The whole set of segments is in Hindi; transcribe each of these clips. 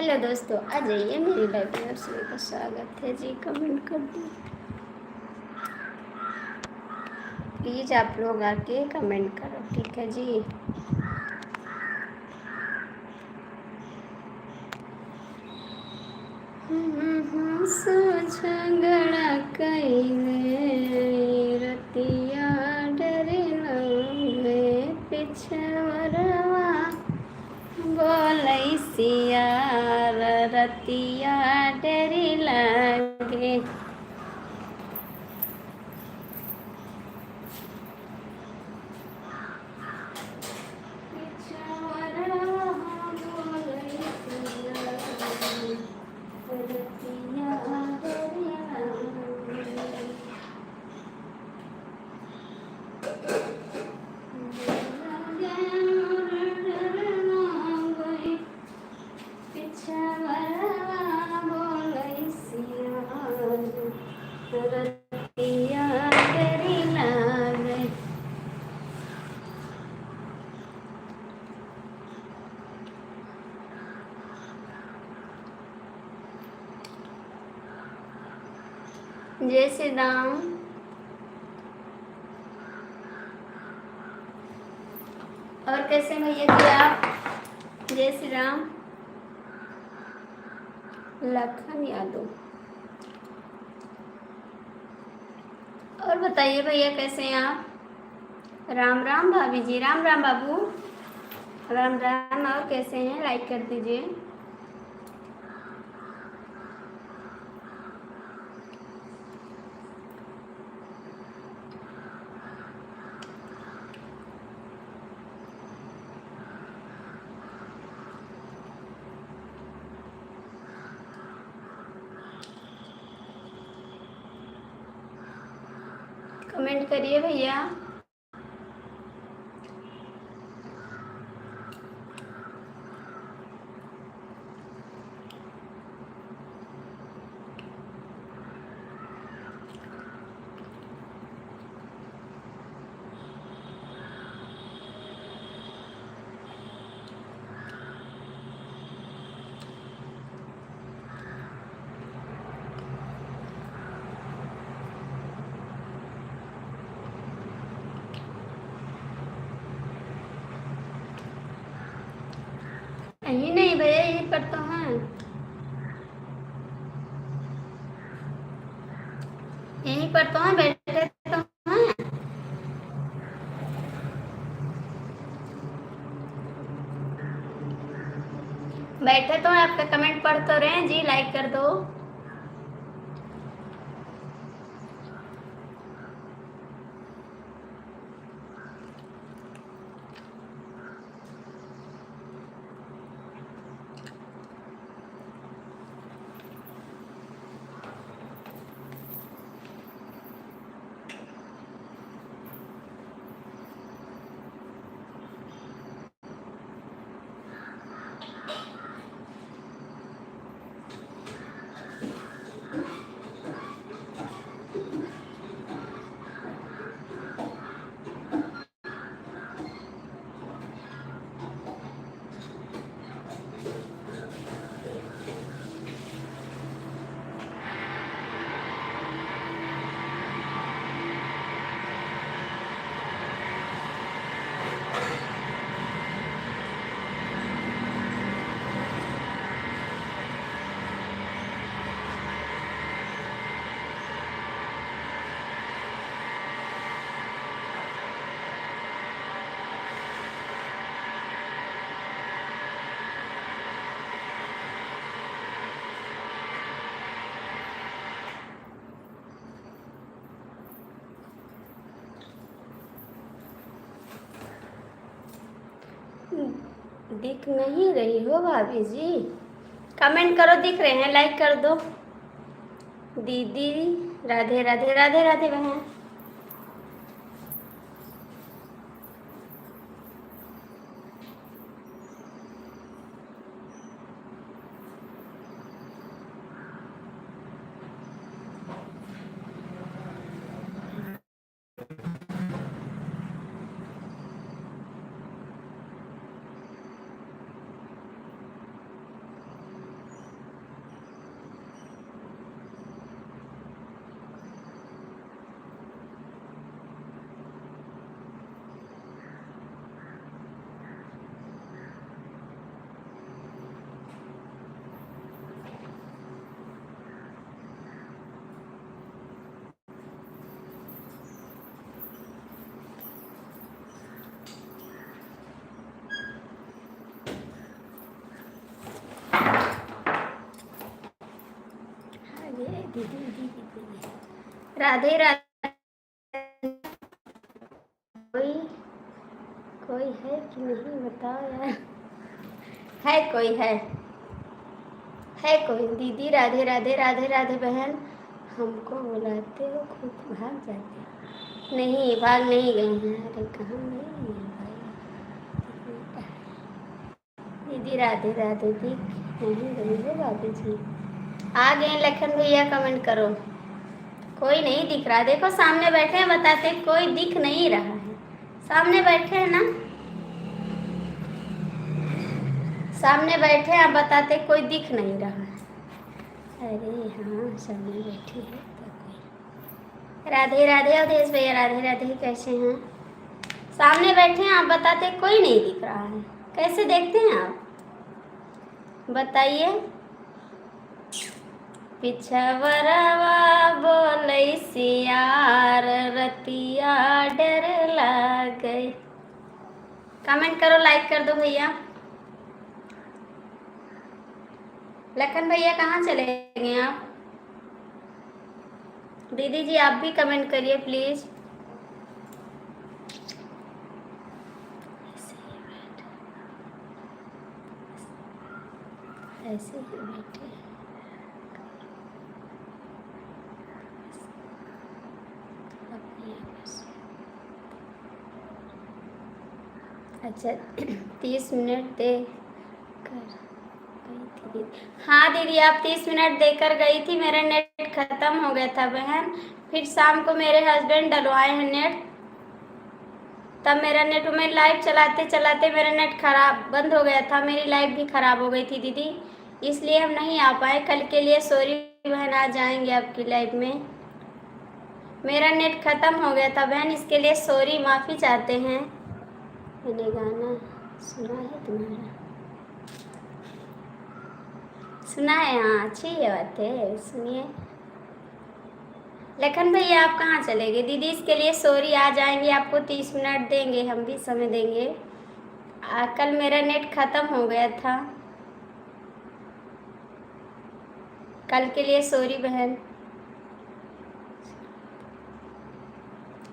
हेलो दोस्तों, आ जाइए मेरी लाइव में, आप सभी का स्वागत है जी। कमेंट कर दो प्लीज़, आप लोग आके कमेंट करो, ठीक है जी। सो झगड़ा कइले रतिया डरे लगे पिछवरवा बोलैसिया रतिया डरे लगे। जय श्री राम। और कैसे भैया जी आप? जय श्री राम। लखन यादव। और बताइए भैया कैसे हैं आप? राम राम भाभी जी, राम राम बाबू, राम राम। और कैसे हैं? लाइक कर दीजिए। कमेंट करिए भैया। यही नहीं भैया, यही पर तो हैं, यहीं पर तो हैं, बैठे तो हैं। बैठे तो हैं, आपका कमेंट पढ़ तो रहे हैं जी। लाइक कर दो। दिख नहीं रही हो भाभी जी? कमेंट करो, दिख रहे हैं, लाइक कर दो। दीदी राधे राधे, राधे राधे बहन। राधे राधे। कोई कोई है कि नहीं बताओ यार। है कोई है कोई। दीदी राधे राधे राधे राधे बहन। हमको बुलाते हो खुद भाग जाते हो। नहीं भाग नहीं गए हैं। अरे कहाँ गए हैं भाई। दीदी राधे राधे दिख नहीं रही हो भाभी जी। आ गए लखन भैया, कमेंट करो। कोई नहीं दिख रहा। देखो सामने बैठे हैं, बताते कोई दिख नहीं रहा है। सामने बैठे हैं ना, सामने बैठे हैं, आप बताते कोई दिख नहीं रहा है। अरे हाँ सामने बैठी है तो कोई। राधे राधे अवधेश भैया, राधे राधे, कैसे हैं? सामने बैठे हैं, आप बताते कोई नहीं दिख रहा है। कैसे देखते हैं आप बताइए। पिछवरवा बोलै सियार रतिया डर लागे। कमेंट करो, लाइक कर दो भैया। लखन भैया कहाँ चले गए आप? दीदी जी आप भी कमेंट करिए प्लीज। ऐसे ही बैठे। अच्छा 30 मिनट दे कर गई थी। हाँ दीदी आप 30 मिनट देकर गई थी। मेरा नेट ख़त्म हो गया था बहन। फिर शाम को मेरे हस्बैंड डलवाए हैं नेट। तब मेरा नेट में लाइव चलाते चलाते मेरा नेट खराब बंद हो गया था। मेरी लाइव भी ख़राब हो गई थी दीदी, इसलिए हम नहीं आ पाए। कल के लिए सॉरी बहन, आ जाएंगे आपकी लाइव में। मेरा नेट ख़त्म हो गया था बहन, इसके लिए सॉरी, माफ़ी चाहते हैं। मैंने गाना सुना है तुम्हारा? सुना है, हाँ अच्छी है बात है, सुनिए। लखन भैया आप कहाँ चले गए? दीदी इसके लिए सॉरी, आ जाएंगे, आपको 30 मिनट देंगे, हम भी समय देंगे। कल मेरा नेट ख़त्म हो गया था। कल के लिए सॉरी बहन।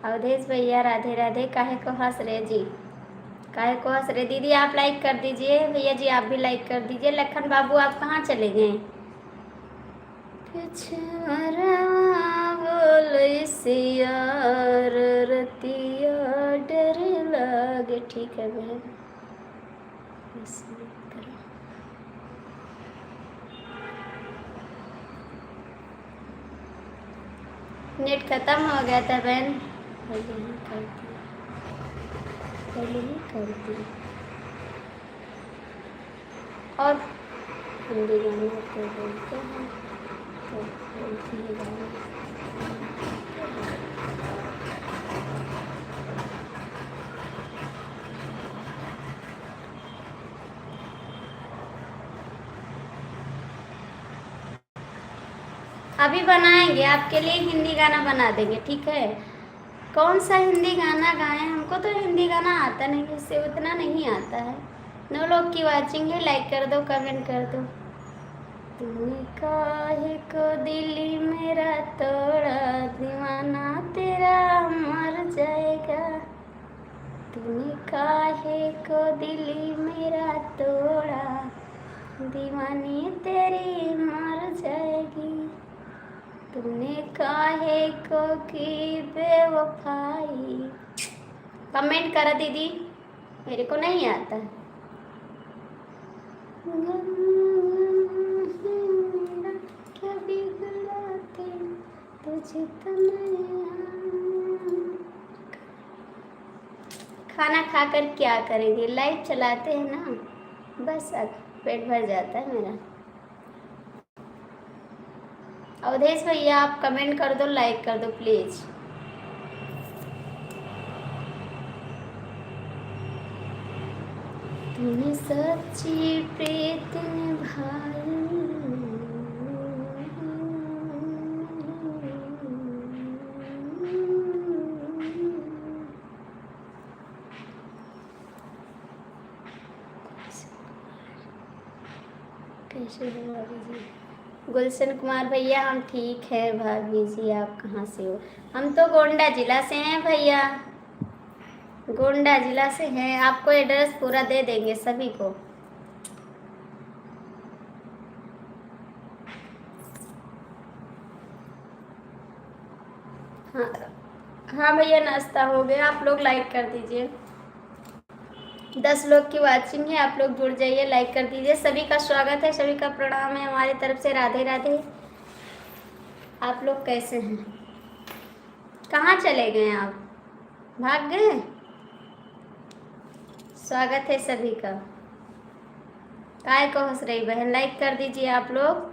अवधेश भैया राधे राधे। काहे को हंस रहे जी? काहे को हंस रहे? दीदी आप लाइक कर दीजिए, भैया जी आप भी लाइक कर दीजिए। लखन बाबू आप कहाँ चले गए? बोले सियार रतिया डर लागे। ठीक है बहन, नेट खत्म हो गया था बहन। पहले ही कर दी। और हिंदी गाना तो बोलते हैं तो बोलती है गाना। अभी बनाएंगे आपके लिए, हिंदी गाना बना देंगे, ठीक है? कौन सा हिंदी गाना गाएं? हमको तो हिंदी गाना आता नहीं, इससे उतना नहीं आता है। 9 लोग की वाचिंग है, लाइक कर दो, कमेंट कर दो। तूने काहे को दिल मेरा तोड़ा, दीवाना तेरा मर जाएगा। तूने काहे को दिल मेरा तोड़ा, दीवानी तेरी मर जाएगी। तूने काहे को की बेवफाई। कमेंट करा दीदी, मेरे को नहीं आता। क्या बिगड़ाते तुझे तो खाना खाकर क्या करेंगे? लाइव चलाते हैं ना, बस अब पेट भर जाता है मेरा। अवधेश भैया आप कमेंट कर दो, लाइक कर दो प्लीज। तूने सच्ची प्रीत निभाई, कैसे हो अभी जी? गुलशन कुमार भैया हम ठीक है। भाभी जी आप कहाँ से हो? हम तो गोंडा जिला से हैं भैया, गोंडा जिला से हैं। आपको एड्रेस पूरा दे देंगे सभी को। हाँ हाँ भैया नाश्ता हो गया। आप लोग लाइक कर दीजिए। 10 लोग की वाचिंग है, आप लोग जुड़ जाइए, लाइक कर दीजिए। सभी का स्वागत है, सभी का प्रणाम है हमारी तरफ से। राधे राधे। आप लोग कैसे हैं? कहाँ चले गए आप? भाग गए? स्वागत है सभी का। काय को हंस रही बहन? लाइक कर दीजिए आप लोग,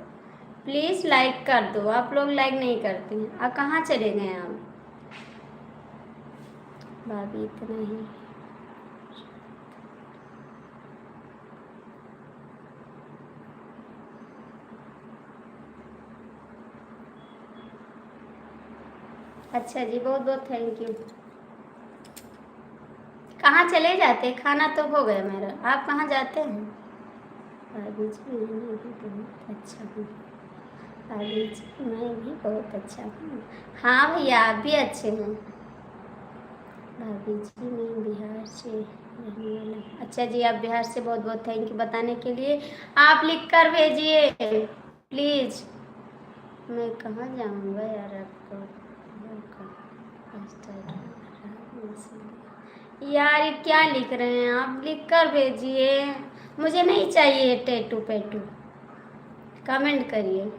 प्लीज लाइक कर दो। आप लोग लाइक नहीं करते हैं। अब कहाँ चले गए आप? भाभी इतना ही। अच्छा जी, बहुत बहुत थैंक यू। कहाँ चले जाते? खाना तो हो गया मेरा, आप कहाँ जाते हैं? भाभी जी मैं भी बहुत अच्छा हूँ। भाभी जी मैं भी बहुत अच्छा हूँ। हाँ भैया आप भी अच्छे हैं। भाभी जी मैं बिहार से रहने वाला हूँ। अच्छा जी, आप बिहार से, बहुत बहुत थैंक यू बताने के लिए। आप लिख कर भेजिए प्लीज़। मैं कहाँ जाऊँगा यार आपको यार, ये क्या लिख रहे हैं आप? लिख कर भेजिए, मुझे नहीं चाहिए टैटू पैटू। कमेंट करिए।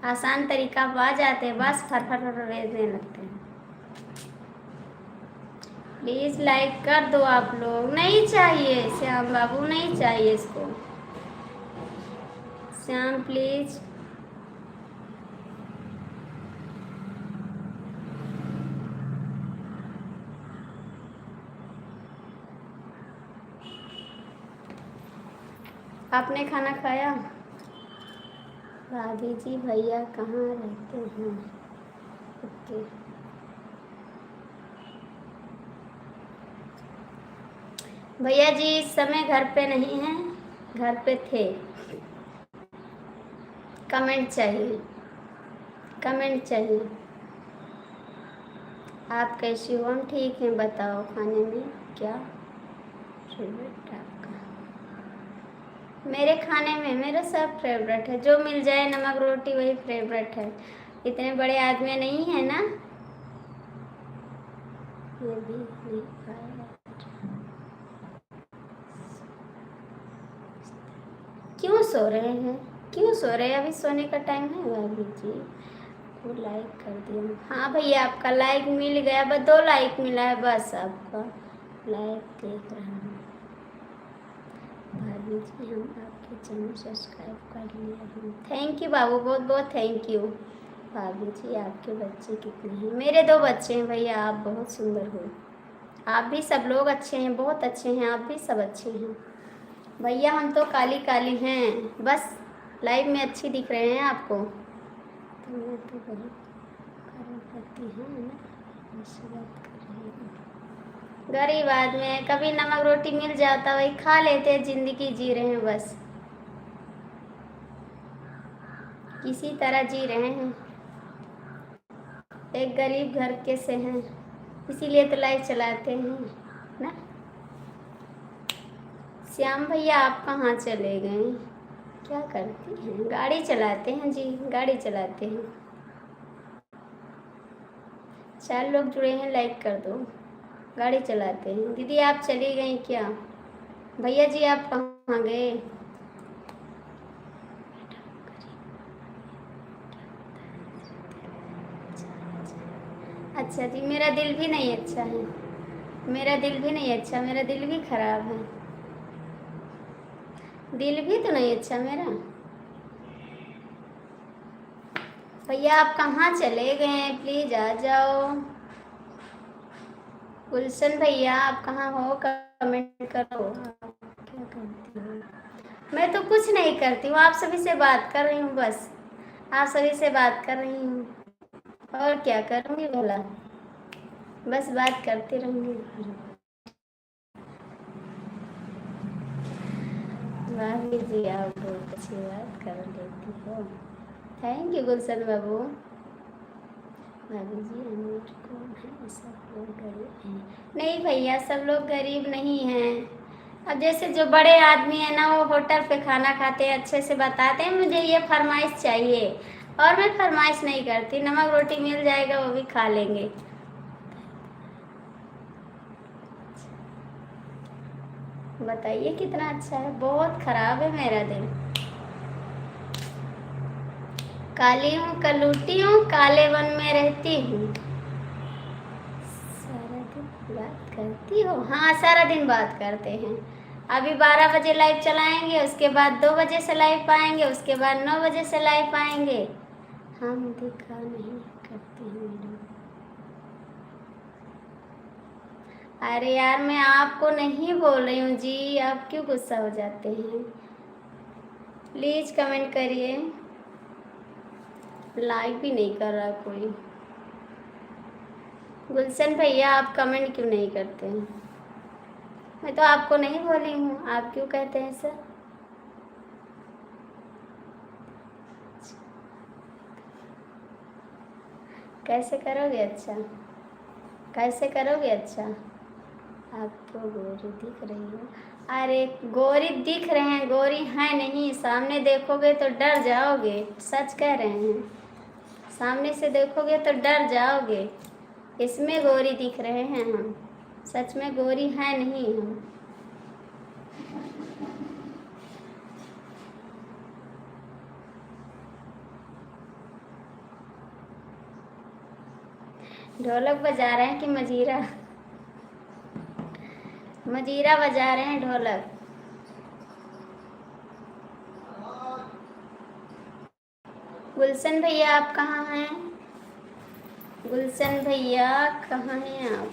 आसान तरीका पा जाते हैं, बस फर फर फर भेजने लगते हैं। प्लीज लाइक कर दो आप लोग। नहीं चाहिए श्याम बाबू, नहीं चाहिए इसको। श्याम प्लीज। आपने खाना खाया? भाभी जी भैया कहाँ रहते हैं? ओके। भैया जी इस समय घर पे नहीं हैं, घर पे थे। कमेंट चाहिए, कमेंट चाहिए। आप कैसी हो? हम ठीक हैं। बताओ खाने में क्या फेवरेट आपका? मेरे खाने में मेरा सब फेवरेट है, जो मिल जाए नमक रोटी वही फेवरेट है। इतने बड़े आदमी नहीं है ना। ये भी नहीं खाया। क्यों सो रहे हैं? क्यों सो रहे हैं? अभी सोने का टाइम है भाभी जी। को लाइक कर दिया। हाँ भैया आपका लाइक मिल गया, बस 2 लाइक मिला है बस। आपका लाइक देख रहा हूँ। भाभी जी हम आपके चैनल सब्सक्राइब कर लिए हैं। थैंक यू बाबू, बहुत बहुत थैंक यू। भाभी जी आपके बच्चे कितने हैं? मेरे 2 बच्चे हैं भैया। आप बहुत सुंदर हो। आप भी सब लोग अच्छे हैं, बहुत अच्छे हैं। आप भी सब अच्छे हैं भैया। हम तो काली काली हैं, बस लाइव में अच्छी दिख रहे हैं आपको। तो मैं तो बहुत करोड़पति हूँ ना, ऐसी बात कर रही हूँ। गरीब आदमी है, कभी नमक रोटी मिल जाता वही खा लेते, जिंदगी जी रहे हैं बस, किसी तरह जी रहे हैं। एक गरीब घर के से हैं, इसीलिए तो लाइफ चलाते हैं ना। श्याम भैया आप कहाँ चले गए? क्या करती हैं? गाड़ी चलाते हैं जी, गाड़ी चलाते हैं। 4 लोग जुड़े हैं, लाइक कर दो। गाड़ी चलाते हैं। दीदी आप चली गई क्या? भैया जी आप कहाँ गए? अच्छा जी, मेरा दिल भी नहीं अच्छा है। मेरा दिल भी नहीं अच्छा, मेरा दिल भी खराब है। दिल भी तो नहीं अच्छा मेरा। भैया आप कहाँ चले गए? प्लीज आ जाओ। गुलशन भैया आप कहाँ हो? कमेंट करो। आप क्या करती हो? मैं तो कुछ नहीं करती हूँ, आप सभी से बात कर रही हूँ बस। आप सभी से बात कर रही हूँ, और क्या करूँगी भला? बस बात करती रहूँगी। भाभी जी आप बहुत अच्छी बात कर लेती हो। थैंक यू गुलशन बाबू। भाभी जी अमीर कौन है, सब लोग गरीब हैं। नहीं भैया, सब लोग गरीब नहीं हैं। अब जैसे जो बड़े आदमी है ना, वो होटल पे खाना खाते हैं, अच्छे से बताते हैं मुझे ये फरमाइश चाहिए, और मैं फरमाइश नहीं करती, नमक रोटी मिल जाएगा वो भी खा लेंगे। बताइए कितना अच्छा है। बहुत खराब है मेरा दिल। काली हूँ कलूटी हूँ, काले वन में रहती हूँ। सारा दिन बात करती हो? हाँ, सारा दिन बात करते हैं। अभी 12 बजे लाइव चलाएंगे, उसके बाद 2 बजे से लाइव पाएंगे, उसके बाद 9 बजे से लाइव पाएंगे। हम दिखा नहीं करते हैं मैडम। अरे यार, मैं आपको नहीं बोल रही हूँ जी, आप क्यों गुस्सा हो जाते हैं? प्लीज कमेंट करिए। लाइक भी नहीं कर रहा कोई। गुलशन भैया आप कमेंट क्यों नहीं करते हैं? मैं तो आपको नहीं बोली हूँ, आप क्यों कहते हैं सर? कैसे करोगे अच्छा? कैसे करोगे अच्छा? आप तो गोरी दिख रही हो। अरे गोरी दिख रहे हैं, गोरी है नहीं, सामने देखोगे तो डर जाओगे, सच कह रहे हैं। सामने से देखोगे तो डर जाओगे। इसमें गोरी दिख रहे हैं हम, सच में गोरी है नहीं हम। ढोलक बजा रहे हैं कि मजीरा? मजीरा बजा रहे हैं, ढोलक। गुलशन भैया आप कहाँ हैं? गुलशन भैया कहाँ हैं आप?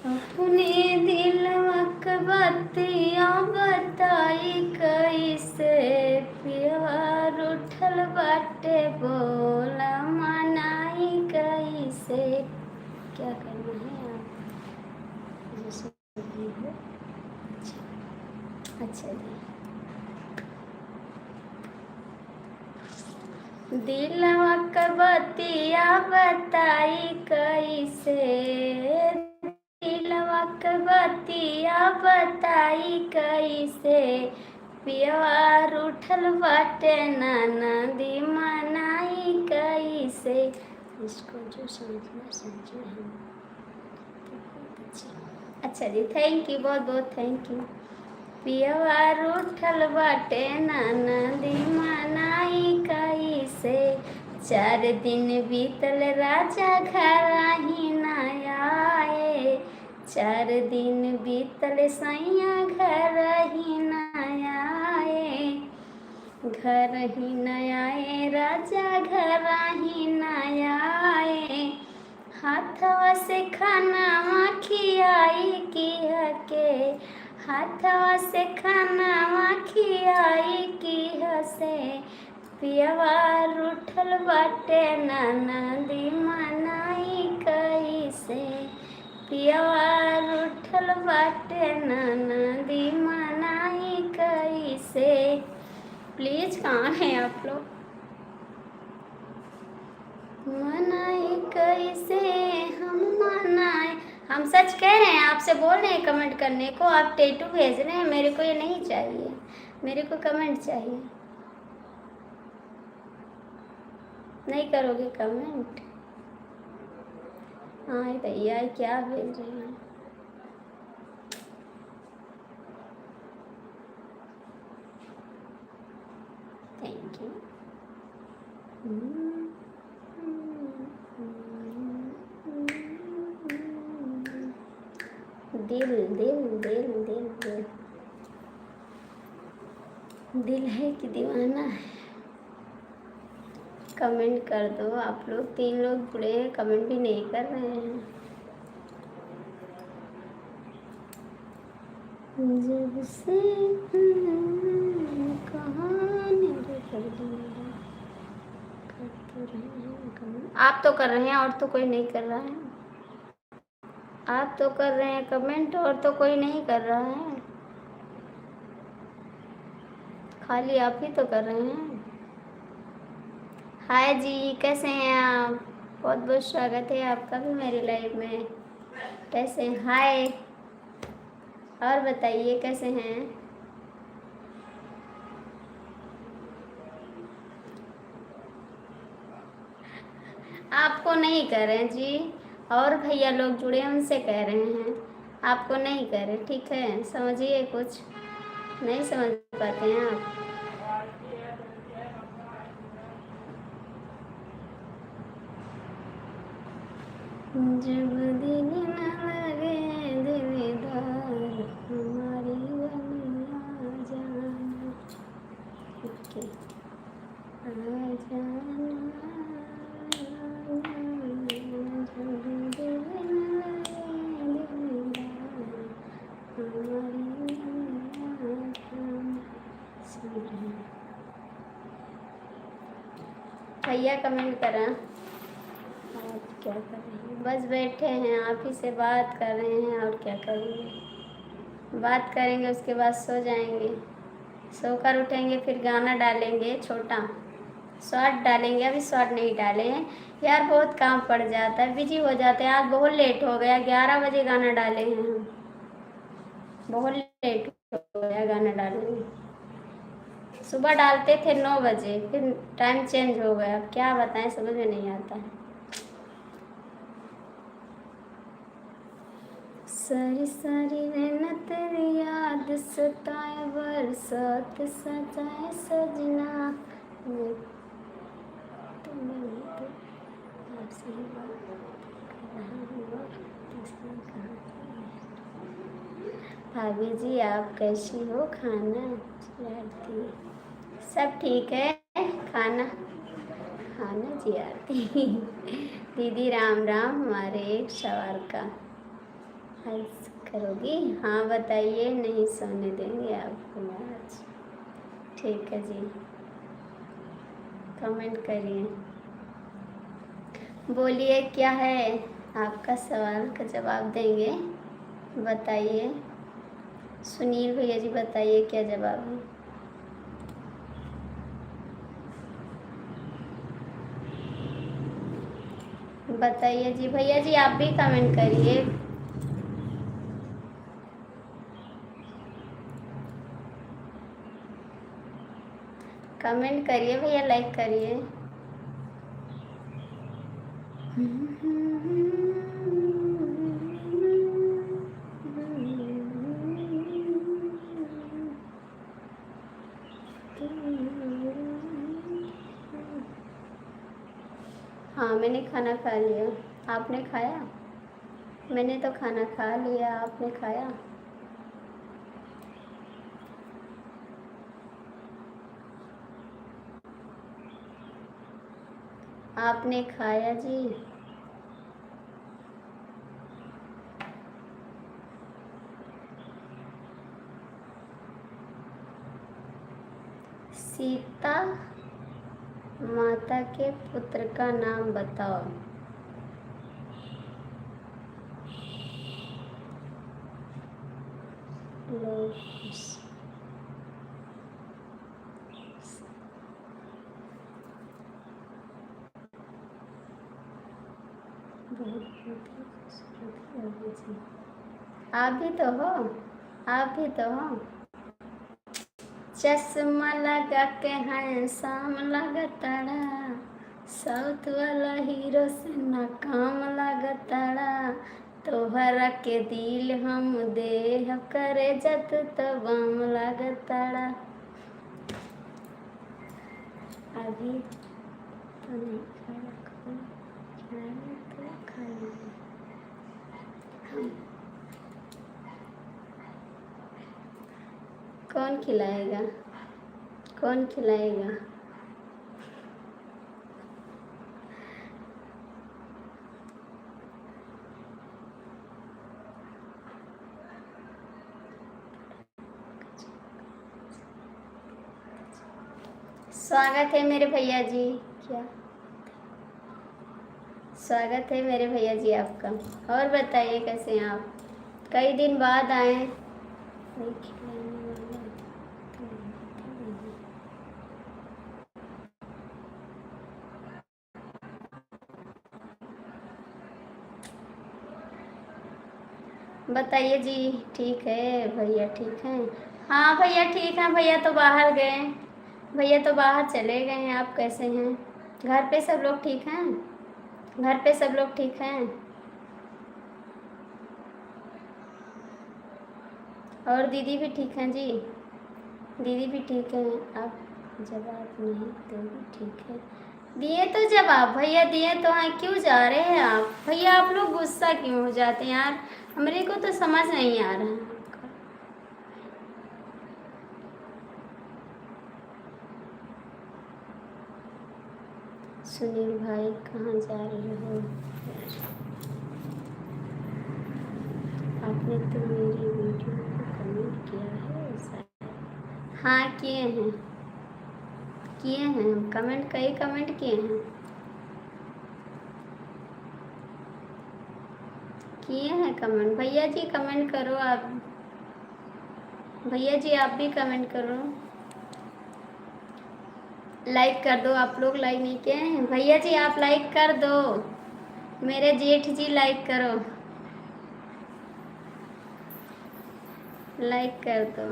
अपने दिलवक बतिया बताई कैसे, प्यार उठल बाटे बोला मनाई कैसे। क्या करना है आप जैसे भी हो। अच्छा जी। दिलवक बतिया बताई कैसे, दिलवक बतिया बताई कैसे, प्यार उठल बाटे ननदी मनाई कैसे। इसको जो समझना समझे हम। अच्छा जी, थैंक यू, बहुत बहुत थैंक यू। प्यार उठल बाटे ननदी मनाई कैसे, 4 दिन बीतल राजा घर ही न आए, 4 दिन बीतल सैया घर ही न आए, घर ही न आए राजा घर ही न आए, हाथवा से खाना खियाई की हके, हाथवा से खाना खियाई की हसे, प्यार उठल बाटे ननदी मनाई कैसे, प्यार उठल बाटे ननदी मनाई कैसे। प्लीज कहाँ हैं आप लोग? मनाए कैसे हम मनाए। हम सच कह रहे हैं, आपसे बोल रहे हैं कमेंट करने को, आप टैटू भेज रहे हैं। मेरे को ये नहीं चाहिए, मेरे को कमेंट चाहिए। नहीं करोगे कमेंट? हाँ भैया, क्या भेज रहे हैं? Thank you. दिल दिल दिल दिल दिल दिल है कि दीवाना है? कमेंट कर दो आप लोग। 3 लोग जुड़े हैं, कमेंट भी नहीं कर रहे हैं। जब से कहानी कर तो रहे हैं, आप तो कर रहे हैं और तो कोई नहीं कर रहा है। आप तो कर रहे हैं कमेंट, और तो कोई नहीं कर रहा है, खाली आप ही तो कर रहे हैं। हाय जी, कैसे हैं आप? बहुत बहुत स्वागत है आपका भी मेरी लाइफ में। कैसे हैं? हाय, और बताइए कैसे हैं? आपको नहीं कह रहे हैं जी, और भैया लोग जुड़े हैं उनसे कह रहे हैं, आपको नहीं कह रहे। ठीक है, समझिए, कुछ नहीं समझ पाते हैं आप। जब दिल न लगे दिलदार हमारी गलियां जाना, ओके, आ जाना, जब दिल न लगे दिलदार हमारी गलियां जाना। भैया कमेंट करा, आप क्या कर रहे हैं? बस बैठे हैं, आप ही से बात कर रहे हैं, और क्या करेंगे। बात करेंगे उसके बाद सो जाएंगे, सोकर उठेंगे, फिर गाना डालेंगे, छोटा शॉर्ट डालेंगे। अभी शॉर्ट नहीं डाले हैं यार, बहुत काम पड़ जाता है, बिजी हो जाते हैं। आज बहुत लेट हो गया, 11 बजे गाना डाले हैं हम, बहुत लेट हो गया गाना डालने में। सुबह डालते थे 9 बजे, फिर टाइम चेंज हो गया, अब क्या बताएं, समझ में नहीं आता है। सारी सारी रहना तेरी याद सताए, बरसात सजाए सजना, मैं तुम्हें तो आपसे ही बात कर रहा हूँ, किसने कहा भाभी जी आप कैसी हो, खाना खिलाती? सब ठीक है, खाना खाना जी आती। दीदी राम राम, हमारे एक सवाल का हल करोगी? हाँ बताइए, नहीं सोने देंगे आपको आज। ठीक है जी, कमेंट करिए, बोलिए क्या है आपका सवाल का जवाब देंगे, बताइए। सुनील भैया जी बताइए क्या जवाब है। बताइए जी भैया जी, आप भी कमेंट करिए। कमेंट करिए भैया, लाइक करिए। हाँ मैंने खाना खा लिया, आपने खाया? मैंने तो खाना खा लिया, आपने खाया? आपने खाया जी? सीता माता के पुत्र का नाम बताओ। लोग आप भी तो हो, आप भी तो हो। चश्मा लगा के हैंडसम लगताड़ा, साउथ वाला हीरो से नाकाम लगताड़ा, तोहरा के दिल हम देह करे जत तो बम लगताड़ा। अभी तो नहीं खाया, खाया तो खाया हम। कौन खिलाएगा, कौन खिलाएगा? स्वागत है मेरे भैया जी, क्या स्वागत है मेरे भैया जी आपका। और बताइए कैसे हैं आप? कई दिन बाद आए। कोई खिलाने वाला तो नहीं। बताइए जी। ठीक है भैया, ठीक हैं। हाँ भैया ठीक हैं। भैया तो बाहर गए, भैया तो बाहर चले गए हैं। आप कैसे हैं? घर पे सब लोग ठीक हैं? घर पे सब लोग ठीक हैं? और दीदी भी ठीक हैं जी? दीदी भी ठीक हैं। आप जवाब नहीं दोगे, ठीक है। दिए तो जवाब भैया, दिए तो हैं। क्यों जा रहे हैं आप भैया? आप लोग गुस्सा क्यों हो जाते हैं यार? हमरे को तो समझ नहीं आ रहा है आपका। सुनील भाई कहाँ जा रहे हो? आपने तो मेरी वीडियो को कमेंट किया है शायद। हाँ किए हैं, किए हैं हम कमेंट, कई कमेंट किए हैं, किए हैं कमेंट। भैया जी कमेंट करो आप, भैया जी आप भी कमेंट करो। लाइक कर दो। आप लोग लाइक नहीं किए हैं? भैया जी आप लाइक कर दो। मेरे जेठ जी लाइक करो, लाइक कर दो।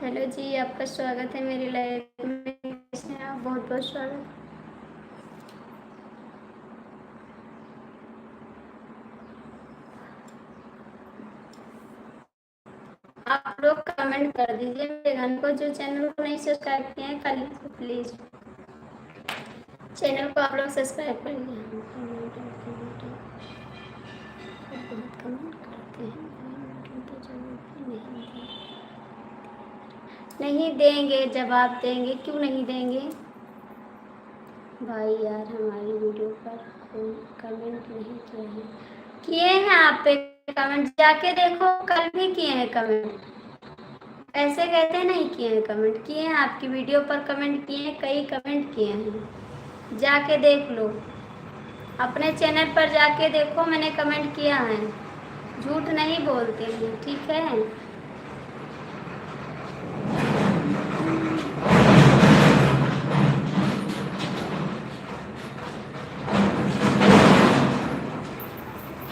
हेलो जी, आपका स्वागत है मेरी लाइफ में। कैसे हैं आप? बहुत बहुत स्वागत। आप लोग कमेंट कर दीजिए मेरे गाने को। जो चैनल को नहीं सब्सक्राइब किए हैं कर लीजिए प्लीज़। चैनल को आप लोग सब्सक्राइब कर लीजिए। बहुत कमेंट करते हैं, तो जवाब भी नहीं देंगे। जवाब देंगे, क्यों नहीं देंगे भाई? यार हमारी वीडियो पर कोई कमेंट नहीं किया है। किए हैं आप पे कमेंट, जाके देखो। कल भी किए हैं कमेंट। ऐसे कहते नहीं किए हैं कमेंट, किए हैं। आपकी वीडियो पर कमेंट किए हैं, कई कमेंट किए हैं। जाके देख लो, अपने चैनल पर जाके देखो, मैंने कमेंट किया है। झूठ नहीं बोलते हैं, ठीक है।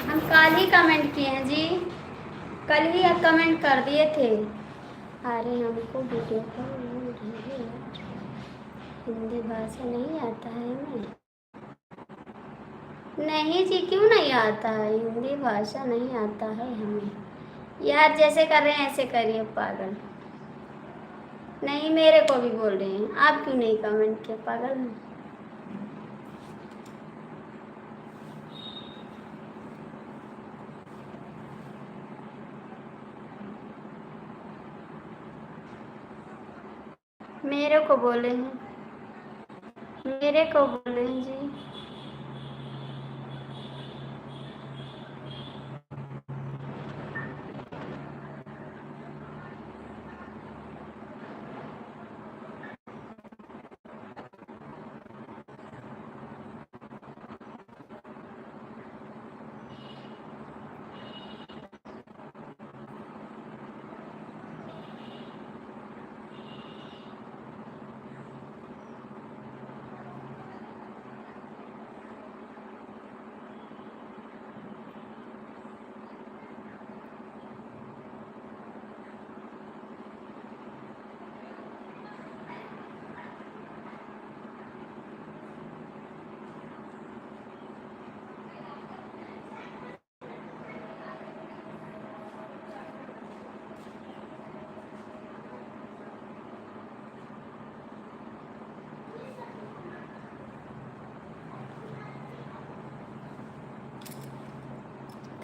हम कल ही कमेंट किए हैं जी, कल ही कमेंट कर दिए थे। अरे हमको वीडियो पर हिंदी भाषा नहीं आता है हमें। नहीं जी, क्यों नहीं आता है? हिंदी भाषा नहीं आता है हमें। यार जैसे कर रहे हैं ऐसे करिए पागल। नहीं, मेरे को भी बोल रहे हैं। आप क्यों नहीं कमेंट किए पागल? मेरे को बोले हैं, मेरे को बोले हैं जी।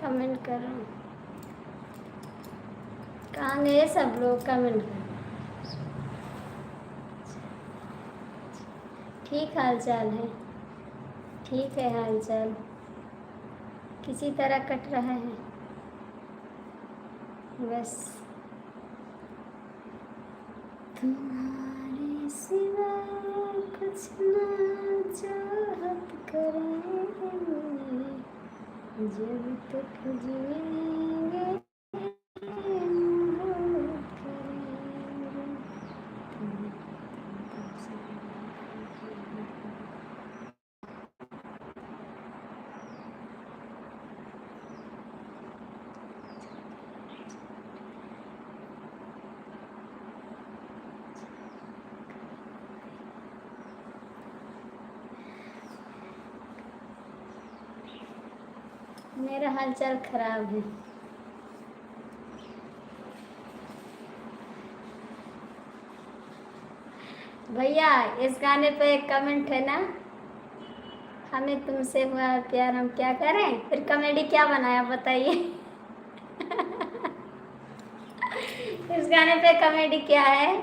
कमेंट करो। कहाँ गए सब लोग? कमेंट करो। ठीक हाल चाल है, ठीक है हाल चाल। किसी तरह कट रहा है बस। तुम्हारे सिवा कुछ ना चाहत करेंगे, जब तक जिएंगे मोहब्बत करेंगे। मेरा हालचाल खराब है। भैया इस गाने पे एक कमेंट है ना, हमें तुमसे हुआ प्यार हम क्या करें, फिर कॉमेडी क्या बनाया बताइए। इस गाने पे कॉमेडी क्या है?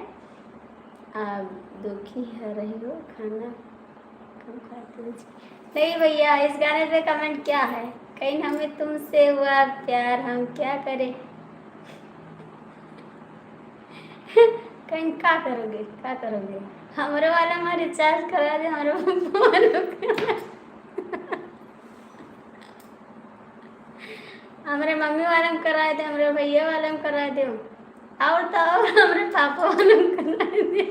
आप दुखी है रही हो, खाना कम खाते हो। नहीं भैया, इस गाने पे कमेंट क्या है? कहीं हमें तुमसे हुआ प्यार हम क्या करें। कहीं क्या करोगे, क्या करोगे? हमारे वाला में रिचार्ज करा दे, हमारे हमारे मम्मी वाले में कराए थे, हमारे भैया वाले में कराए थे, और तो और हमारे पापा वाले में कराए थे।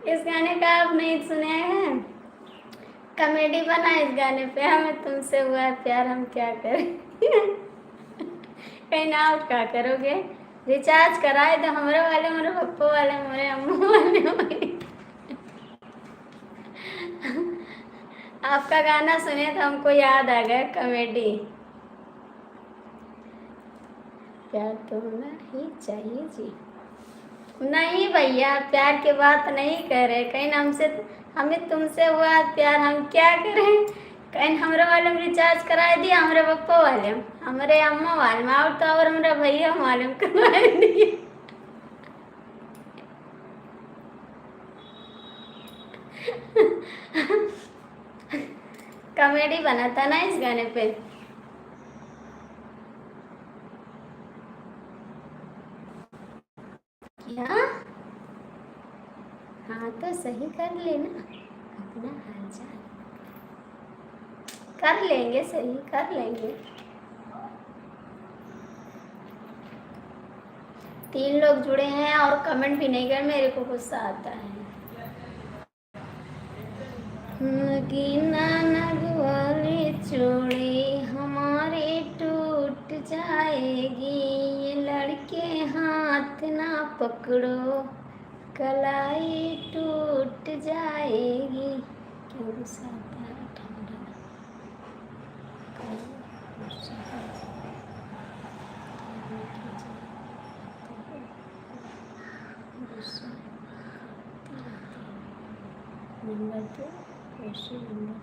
इस गाने का आप नहीं सुने हैं? कॉमेडी बना इस गाने पे, हमें तुमसे हुआ है प्यार हम क्या करें। कहीं ना आप क्या करोगे? रिचार्ज कराए तो हमारे वाले, हमारे पप्पा वाले, हमारे अम्मू वाले। आपका गाना सुने तो हमको याद आ गया कॉमेडी। प्यार तो होना ही चाहिए जी। नहीं भैया, प्यार की बात नहीं कर रहे। कहीं हमसे, हमें तुमसे हुआ प्यार हम क्या करें। कहीं हमारे वाले में रिचार्ज कराए दिया, हमारे पप्पा वाले में, हमारे अम्मा वाले में, और तो और हमारे भैया वाले में करवाए दिए। कॉमेडी बना था ना इस गाने पे। क्या? हाँ तो सही कर लेना अपना हालचाल, कर लेंगे, सही कर लेंगे। 3 लोग जुड़े हैं और कमेंट भी नहीं कर, मेरे को गुस्सा आता है। नगीना नगवाली चूड़ी हमारी टूट जाएगी, ये लड़के हाथ ना पकड़ो कलाई टूट जाएगी। क्यों गुस्सा आता है? ठंडा नंबर 2 ऐसे नंबर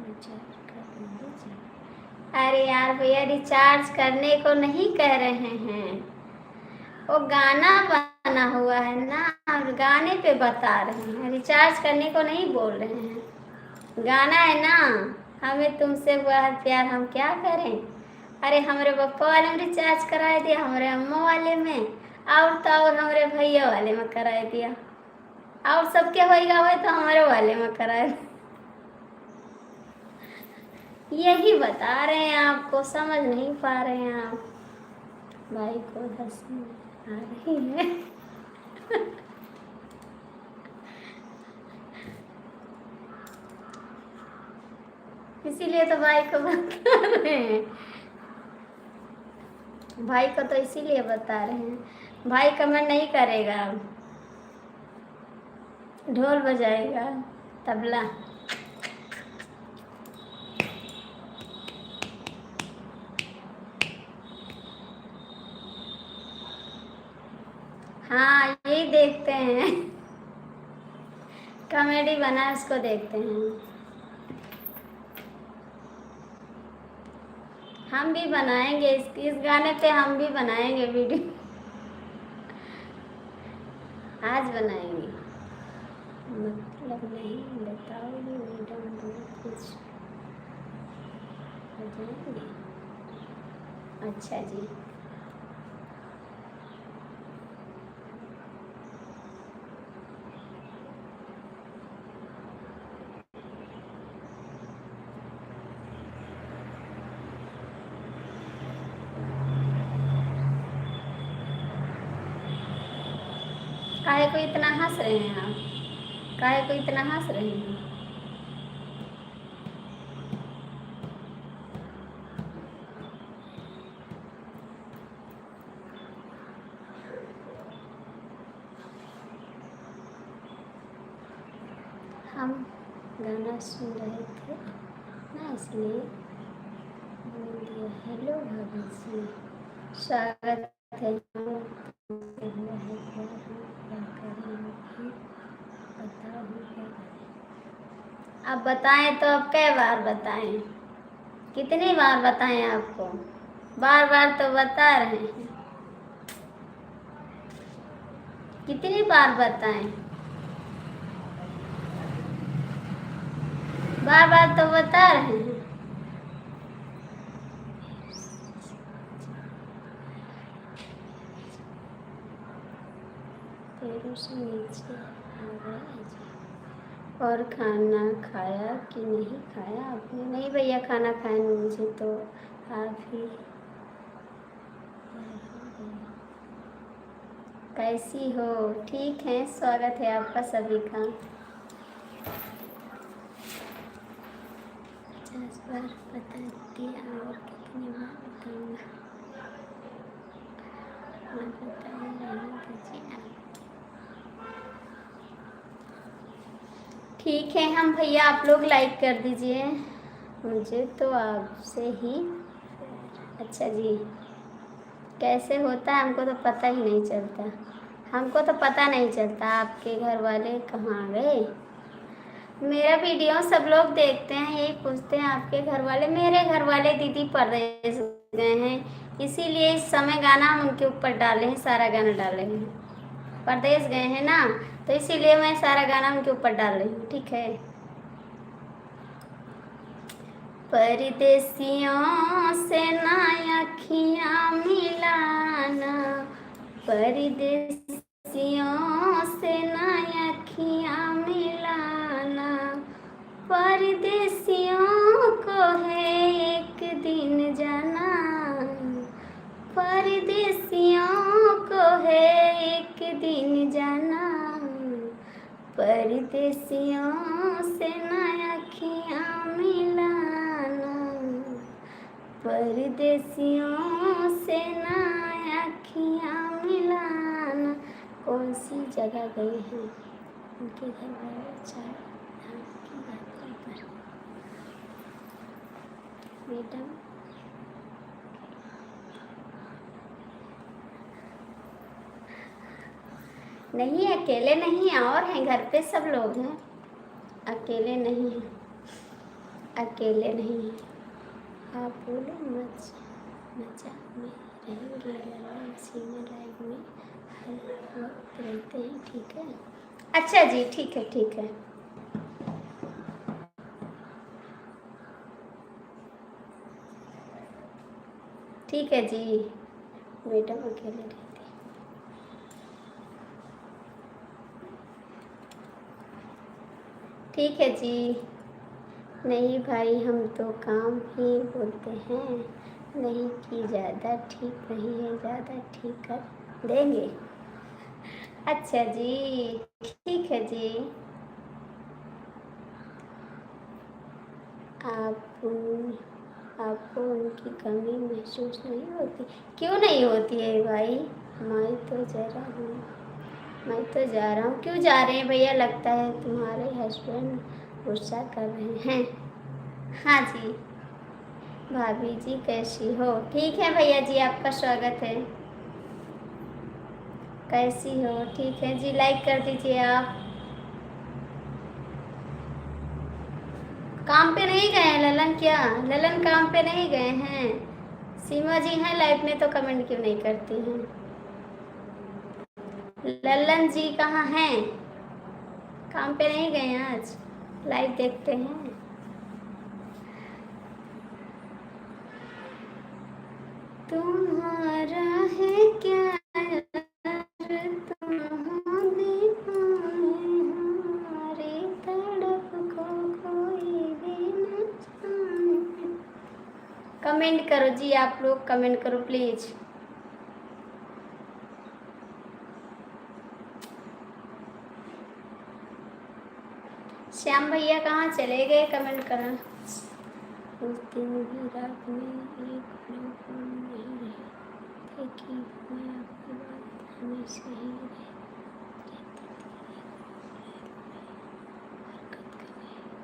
रिचार्ज कर दीजिए। अरे यार भैया, रिचार्ज करने को नहीं कह रहे हैं, वो गाना बना हुआ है ना, गाने पे बता रहे हैं, रिचार्ज करने को नहीं बोल रहे हैं। गाना है ना, हमें तुमसे हुआ है प्यार हम क्या करें। अरे हमारे पप्पा वाले में रिचार्ज कराए दिया, हमारे अम्मा वाले में, और तो और हमारे भैया वाले में कराए दिया, और सबके होएगा हुए तो हमारे वाले में कराए। यही बता रहे हैं आपको, समझ नहीं पा रहे हैं आप। भाई को हंसी आ रही है। इसीलिए तो भाई को बता रहे हैं, भाई को तो इसीलिए बता रहे हैं। भाई कमेंट नहीं करेगा, ढोल बजाएगा, तबला। हाँ यही देखते हैं, कॉमेडी बना उसको देखते हैं। हम भी बनाएंगे इस गाने पे, हम भी बनाएंगे वीडियो, आज बनाएंगे। मतलब नहीं बताओगे मैडम, बहुत कुछ बताएंगे। अच्छा जी। काहे को इतना हंस रहे हैं आप? काहे को इतना हंस रहे हैं? हम गाना सुन रहे थे ना, इसलिए बोल दिया। हेलो भाभी जी, स्वागत है। तुमसे हुआ है प्यार, हम क्या करें अभी, बताओ हम क्या करें। आप बताएं तो अब कै बार बताएं? कितनी बार बताएं आपको? बार बार तो बता रहे हैं। कितनी बार बताएं? बार बार तो बता रहे हैं। पैरों से नीचे आ गया जी। और खाना खाया कि नहीं खाया आपने? नहीं भैया, खाना खाए नहीं मुझे तो आप ही। कैसी हो? ठीक है, स्वागत है आपका सभी का। 50 बार बता दिया, और कितनी बार बताऊंगा? ठीक है, हम भैया आप लोग लाइक कर दीजिए, मुझे तो आपसे ही। अच्छा जी, कैसे होता है हमको तो पता ही नहीं चलता। हमको तो पता नहीं चलता आपके घर वाले कहाँ गए। मेरा वीडियो सब लोग देखते हैं, यही पूछते हैं आपके घर वाले। मेरे घर वाले दीदी परदेश गए हैं, इसीलिए इस समय गाना हम उनके ऊपर डाले हैं, सारा गाना डाले हैं। परदेश गए हैं ना, तो इसीलिए मैं सारा गाना उनके ऊपर डाल रही हूँ, ठीक है। परदेसियों से ना अखियाँ मिलाना, परदेसियों से ना अखियाँ मिलाना, परदेसियों को है एक दिन जाना, परदेसियों को है एक दिन जाना, परदेसियों से ना अखियाँ मिलाना, परदेसियों से ना अखियाँ मिलाना। कौन सी जगह गए हैं उनके घर वाले? चार धाम की यात्रा पर। मैडम नहीं, अकेले नहीं, और हैं घर पे सब लोग हैं, अकेले नहीं हैं, अकेले नहीं हैं। आप बोलो मजा में रहेंगे, ललन सीमा लाइव में हर वक्त रहते हैं, ठीक है। अच्छा जी, ठीक है, ठीक है। ठीक है जी, मैडम अकेले रहते हैं। ठीक है जी। नहीं भाई, हम तो काम ही बोलते हैं, नहीं कि ज़्यादा ठीक नहीं है, ज़्यादा ठीक कर देंगे। अच्छा जी, ठीक है जी। आपको उनकी कमी महसूस नहीं होती? क्यों नहीं होती है भाई? मैं तो जरा हूँ, मैं तो जा रहा हूँ। क्यों जा रहे हैं भैया? लगता है तुम्हारे हस्बैंड गुस्सा कर रहे हैं। हाँ जी। भाभी जी कैसी हो? ठीक है भैया जी, आपका स्वागत है। कैसी हो? ठीक है जी, लाइक कर दीजिए आप। काम पे नहीं गए हैं ललन? क्या ललन काम पे नहीं गए हैं? सीमा जी हैं लाइव में तो कमेंट क्यों नहीं करती हैं? ललन जी कहाँ हैं? काम पे नहीं गए हैं आज? लाइव देखते हैं। तुम्हारा है क्या यार, तुम हो दीवाने हमारी तड़प को कोई भी न जाने। कमेंट करो जी, आप लोग कमेंट करो प्लीज। श्याम भैया कहाँ चले गए, कमेंट करना। उस दिन भी रात में एक पल को नहीं रहे थे कि मैं आपकी बात हमेशा ही रहे हरकत कर रही थी।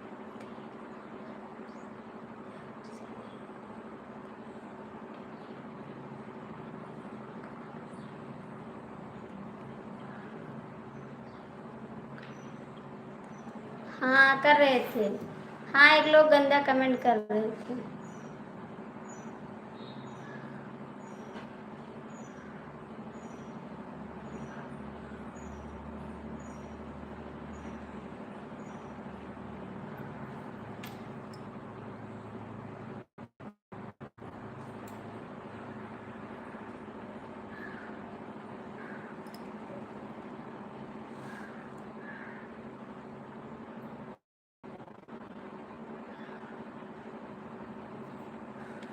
हाँ कर रहे थे। हाँ एक लोग गंदा कमेंट कर रहे थे।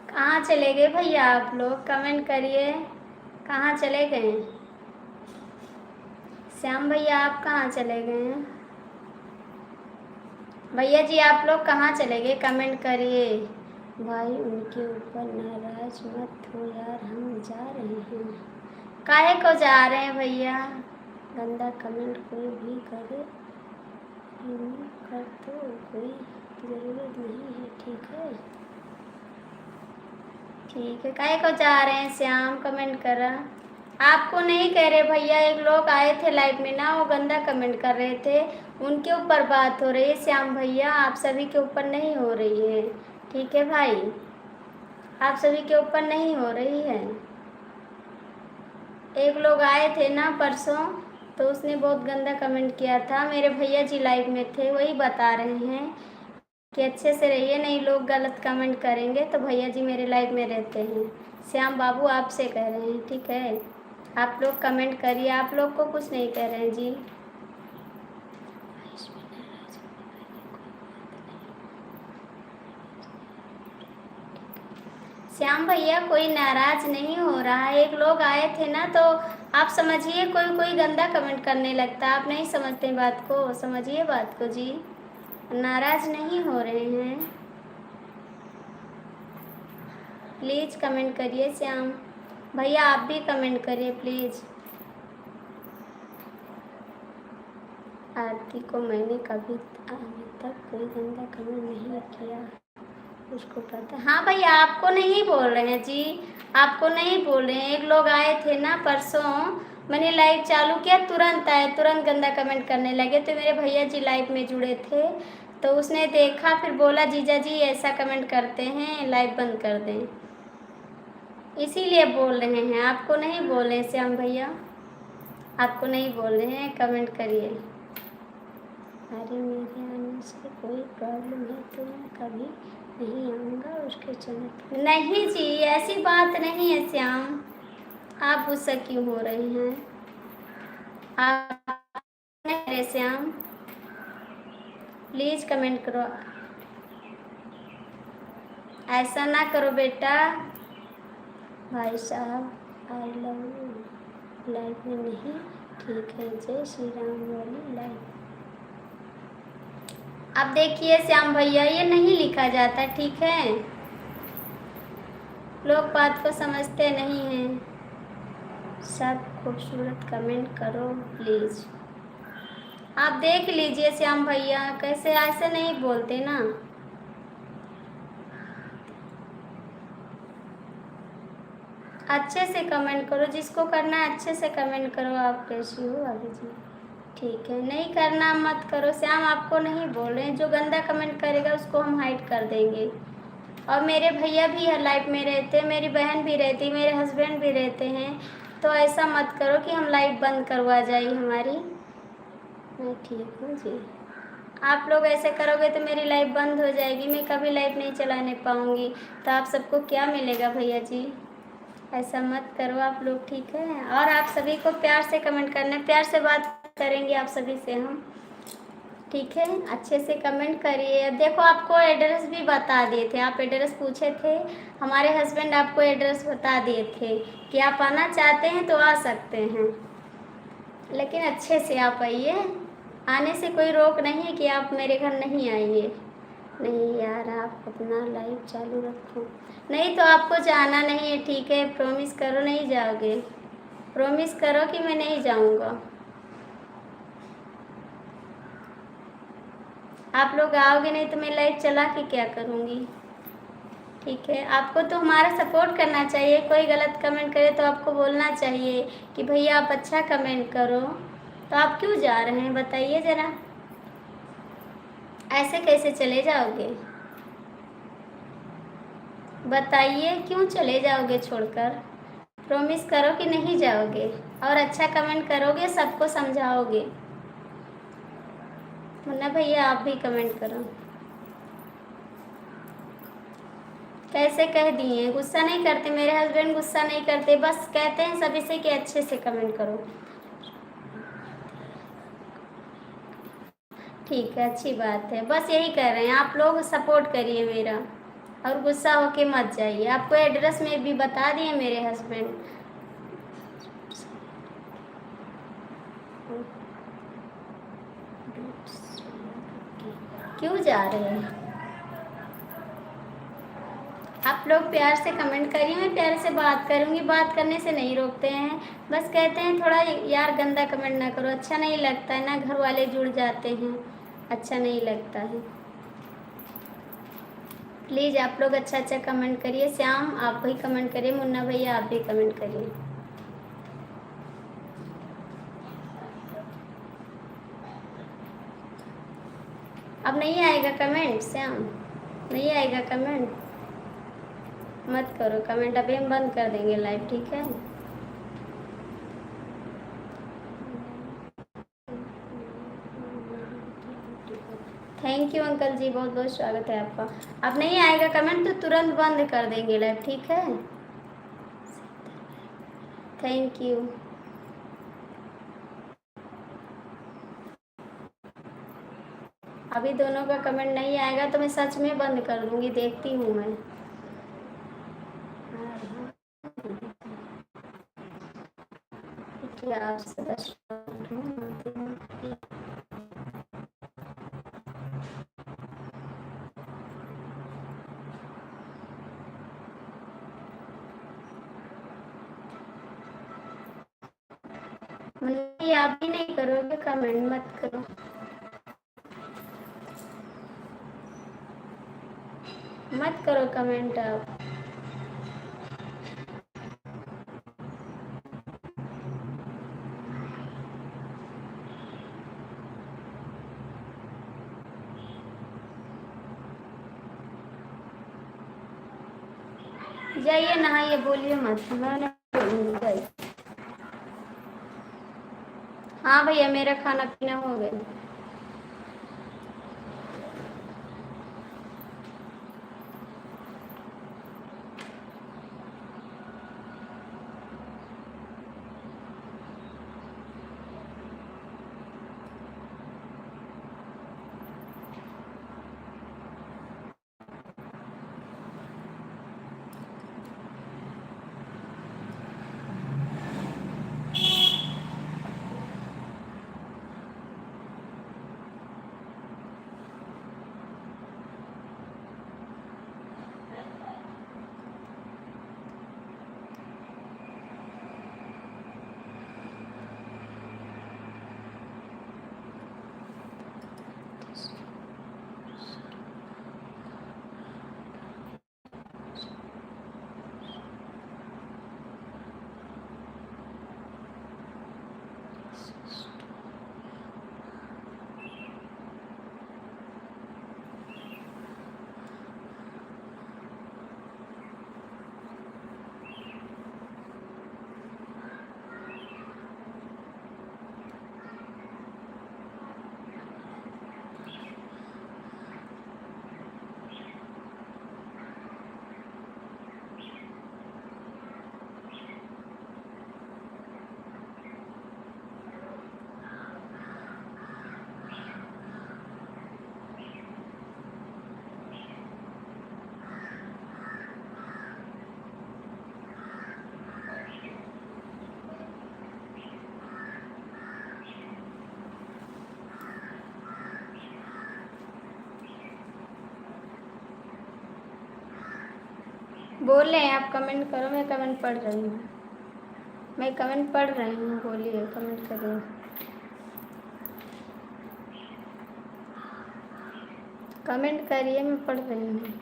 कहाँ चले गए भैया आप लोग, कमेंट करिए। कहाँ चले गए श्याम भैया, आप कहाँ चले गए हैं? भैया जी आप लोग कहाँ चले गए, कमेंट करिए। भाई उनके ऊपर नाराज मत हो यार, हम जा रहे हैं। काहे को जा रहे हैं भैया? गंदा कमेंट कोई भी करे, कर तो कोई ज़रूरत नहीं है, ठीक है? ठीक है, काहे को जा रहे हैं श्याम, कमेंट करा। आपको नहीं कह रहे भैया, एक लोग आए थे लाइव में ना, वो गंदा कमेंट कर रहे थे, उनके ऊपर बात हो रही है श्याम भैया, आप सभी के ऊपर नहीं हो रही है, ठीक है भाई? आप सभी के ऊपर नहीं हो रही है। एक लोग आए थे ना परसों, तो उसने बहुत गंदा कमेंट किया था, मेरे भैया जी लाइव में थे, वही बता रहे हैं कि अच्छे से रहिए, नहीं लोग गलत कमेंट करेंगे। तो भैया जी मेरे लाइव में रहते हैं, श्याम बाबू आपसे कह रहे हैं, ठीक है? आप लोग कमेंट करिए, आप लोग को कुछ नहीं कह रहे हैं जी। श्याम भैया कोई नाराज नहीं हो रहा है, एक लोग आए थे ना, तो आप समझिए, कोई कोई गंदा कमेंट करने लगता है, आप नहीं समझते बात को, समझिए बात को जी, नाराज नहीं हो रहे हैं। प्लीज़ कमेंट करिए श्याम भैया, आप भी कमेंट करिए प्लीज़। आरती को मैंने कभी अभी तक कोई गंदा कमेंट नहीं किया, उसको पता। हाँ भैया आपको नहीं बोल रहे हैं जी, आपको नहीं बोल रहे हैं। एक लोग आए थे ना परसों, मैंने लाइव चालू किया, तुरंत आए, तुरंत गंदा कमेंट करने लगे, तो मेरे भैया जी लाइव में जुड़े थे, तो उसने देखा, फिर बोला जीजा जी ऐसा कमेंट करते हैं, लाइव बंद कर दें, इसीलिए बोल रहे हैं, आपको नहीं बोल रहे हैं श्याम भैया, आपको नहीं बोल रहे हैं, कमेंट करिए। अरे मेरे आने से कोई प्रॉब्लम है तो मैं कभी नहीं आऊँगा उसके चैनल। नहीं जी ऐसी बात नहीं है श्याम, आप गुस्सा क्यों हो रहे हैं? आप नहीं श्याम, प्लीज़ कमेंट करो, ऐसा ना करो बेटा। भाई साहब आई लव यू लाइव में नहीं, ठीक है, जय श्री राम वाली लाइव। अब देखिए श्याम भैया, ये नहीं लिखा जाता, ठीक है? लोग बात को समझते नहीं हैं। सब खूबसूरत कमेंट करो प्लीज़। आप देख लीजिए श्याम भैया, कैसे ऐसे नहीं बोलते ना। अच्छे से कमेंट करो, जिसको करना है अच्छे से कमेंट करो। आप कैसी हो अभी जी? ठीक है, नहीं करना मत करो श्याम, आपको नहीं बोल रहे हैं, जो गंदा कमेंट करेगा उसको हम हाइड कर देंगे। और मेरे भैया भी लाइव में रहते, मेरी बहन भी रहती, मेरे हस्बैंड भी रहते हैं, तो ऐसा मत करो कि हम लाइव बंद करवा जाए हमारी। मैं ठीक हूँ जी। आप लोग ऐसे करोगे तो मेरी लाइव बंद हो जाएगी, मैं कभी लाइव नहीं चलाने पाऊँगी, तो आप सबको क्या मिलेगा भैया जी? ऐसा मत करो आप लोग, ठीक है। और आप सभी को प्यार से कमेंट करना है, प्यार से बात करेंगे आप सभी से हम, ठीक है। अच्छे से कमेंट करिए। देखो आपको एड्रेस भी बता दिए थे, आप एड्रेस पूछे थे, हमारे हस्बैंड आपको एड्रेस बता दिए थे कि आप आना चाहते हैं तो आ सकते हैं, लेकिन अच्छे से आप आइए। आने से कोई रोक नहीं है कि आप मेरे घर नहीं आइए। नहीं यार, आप अपना लाइव चालू रखो। नहीं तो आपको जाना नहीं है, ठीक है। प्रॉमिस करो नहीं जाओगे, प्रॉमिस करो कि मैं नहीं जाऊंगा। आप लोग आओगे नहीं तो मैं लाइव चला के क्या करूँगी, ठीक है। आपको तो हमारा सपोर्ट करना चाहिए, कोई गलत कमेंट करे तो आपको बोलना चाहिए कि भैया आप अच्छा कमेंट करो। तो आप क्यों जा रहे हैं बताइए ज़रा, ऐसे कैसे चले जाओगे बताइए, क्यों चले जाओगे छोड़कर। प्रॉमिस करो कि नहीं जाओगे और अच्छा कमेंट करोगे, सबको समझाओगे। मुन्ना भैया आप भी कमेंट करो। कैसे कह दिए, गुस्सा नहीं करते मेरे हस्बैंड, गुस्सा नहीं करते, बस कहते हैं सभी से कि अच्छे से कमेंट करो, ठीक है। अच्छी बात है, बस यही कह रहे हैं। आप लोग सपोर्ट करिए मेरा और गुस्सा होके मत जाइए। आपको एड्रेस में भी बता दिए मेरे हस्बैंड। क्यों जा रहे हैं आप लोग, प्यार से कमेंट करिए, मैं प्यार से बात करूँगी, बात करने से नहीं रोकते हैं। बस कहते हैं थोड़ा यार गंदा कमेंट ना करो, अच्छा नहीं लगता है ना, घर वाले जुड़ जाते हैं, अच्छा नहीं लगता है। प्लीज़ आप लोग अच्छा अच्छा कमेंट करिए। श्याम आप भी कमेंट करिए, मुन्ना भैया आप भी कमेंट करिए। अब नहीं आएगा कमेंट श्याम, नहीं आएगा कमेंट, मत करो कमेंट, अभी हम बंद कर देंगे लाइव, ठीक है। थैंक यू अंकल जी, बहुत बहुत स्वागत है आपका। अब नहीं आएगा कमेंट तो तुरंत बंद कर देंगे लाइव, ठीक है। Thank you. अभी दोनों का कमेंट नहीं आएगा तो मैं सच में बंद कर दूंगी, देखती हूँ मैं। क्या आप नहीं, आप भी नहीं करोगे कमेंट, मत करो, मत करो कमेंट आप। जाइए नहाइए, बोलिए मत, मैं नहीं बोलूँगी, जाइए। हाँ भैया मेरा खाना पीना हो गया। बोल रहे हैं आप, कमेंट करो, मैं कमेंट पढ़ रही हूँ। मैं कमेंट पढ़ रही हूँ, बोलिए, कमेंट करिए। कमेंट करिए, मैं पढ़ रही हूँ।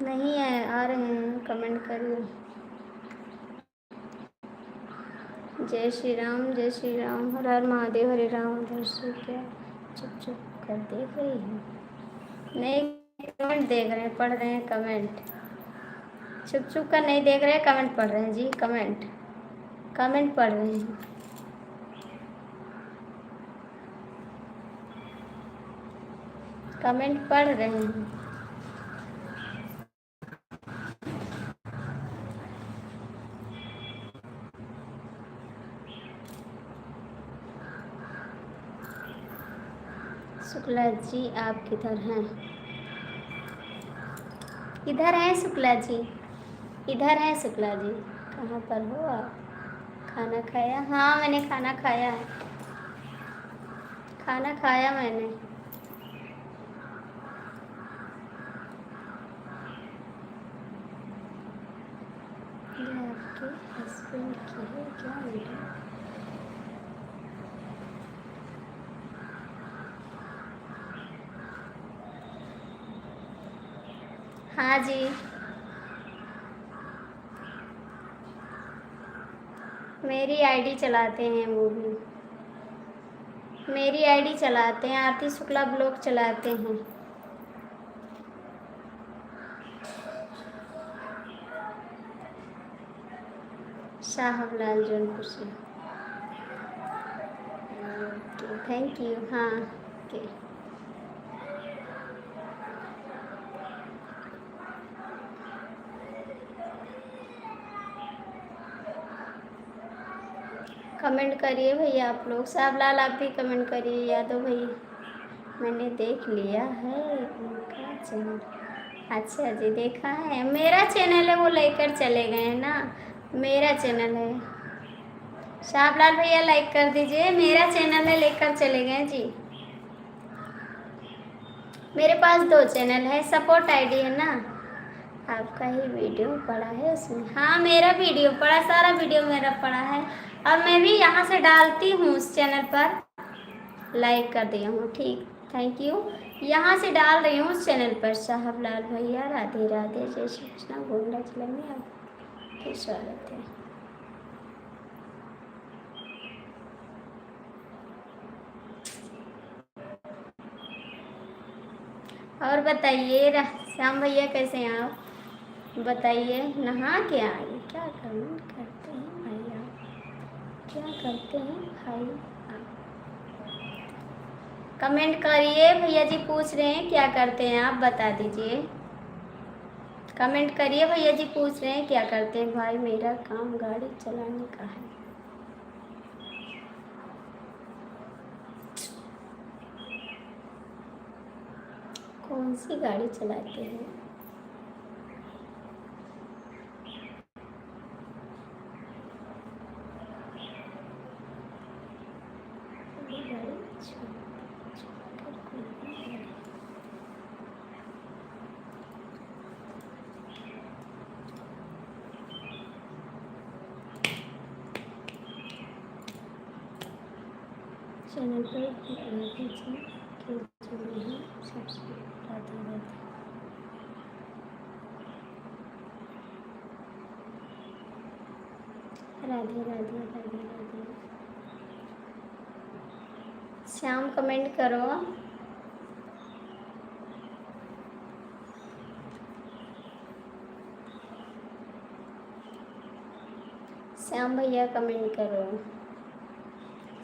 नहीं है, आ रहे हैं, कमेंट करिए। जय श्री राम, जय श्री राम, हर हर महादेव, हरे राम। उधर से क्या चुप चुप कर देख रही है? नहीं, कमेंट देख रहे हैं, पढ़ रहे हैं कमेंट। चुप चुप कर नहीं देख रहे हैं, कमेंट पढ़ रहे हैं जी, कमेंट कमेंट पढ़ रहे हैं। कमेंट पढ़ रहे हैं। शुक्ला जी आप किधर हैं? इधर हैं शुक्ला जी, इधर हैं शुक्ला जी। कहाँ पर हो आप? खाना खाया? हाँ मैंने खाना खाया है, खाना खाया मैंने। ये आपके हस्बैंड की है क्या वीडियो? हाँ जी, मेरी आईडी चलाते हैं वो भी, मेरी आईडी चलाते हैं, आरती शुक्ला ब्लॉग चलाते हैं। शाहबलाल जौनपुर से। Thank you. हाँ ओके। कमेंट करिए भैया आप लोग, शाहबलाल आप भी कमेंट करिए, यादव भैया। मैंने देख लिया है उनका चैनल। अच्छा जी, देखा है, मेरा चैनल है, वो लेकर चले गए हैं ना, मेरा चैनल है। शाहबलाल भैया लाइक कर दीजिए, मेरा चैनल है, लेकर चले गए जी। मेरे पास 2 चैनल है, सपोर्ट आईडी है ना। आपका ही वीडियो पड़ा है उसमें? हाँ मेरा वीडियो पड़ा, सारा वीडियो मेरा पड़ा है, और मैं भी यहाँ से डालती हूँ उस चैनल पर। लाइक कर दिया हूँ, ठीक, थैंक यू। यहाँ से डाल रही हूँ उस चैनल पर। साहबलाल भैया राधे राधे, जय श्री कृष्णा, गोंडा जिले में आपके स्वागत है। और बताइए श्याम भैया कैसे हैं आप? बताइए, नहा के आए? क्या कमेंट करते हैं भाई आप? क्या करते हैं भाई आप? कमेंट करिए, भैया जी पूछ रहे हैं क्या करते हैं आप, बता दीजिए। कमेंट करिए, भैया जी पूछ रहे हैं क्या करते हैं। भाई मेरा काम गाड़ी चलाने का है। कौन सी गाड़ी चलाते हैं? चैनल पर सबसे राधे राधे राधे राधे राधे। श्याम कमेंट करो। श्याम भैया कमेंट करो।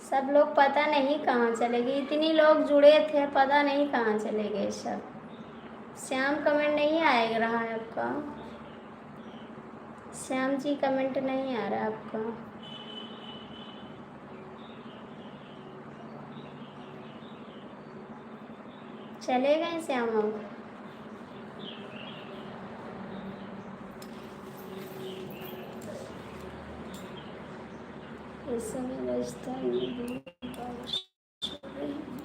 सब लोग पता नहीं कहाँ चले गए, इतनी लोग जुड़े थे, पता नहीं कहाँ चले गए सब। श्याम कमेंट नहीं आएगा रहा है आपका? श्याम जी कमेंट नहीं आ रहा आपका? चले गए श्याम आप? इस समय राजस्थान में भी बारिश हो रही है।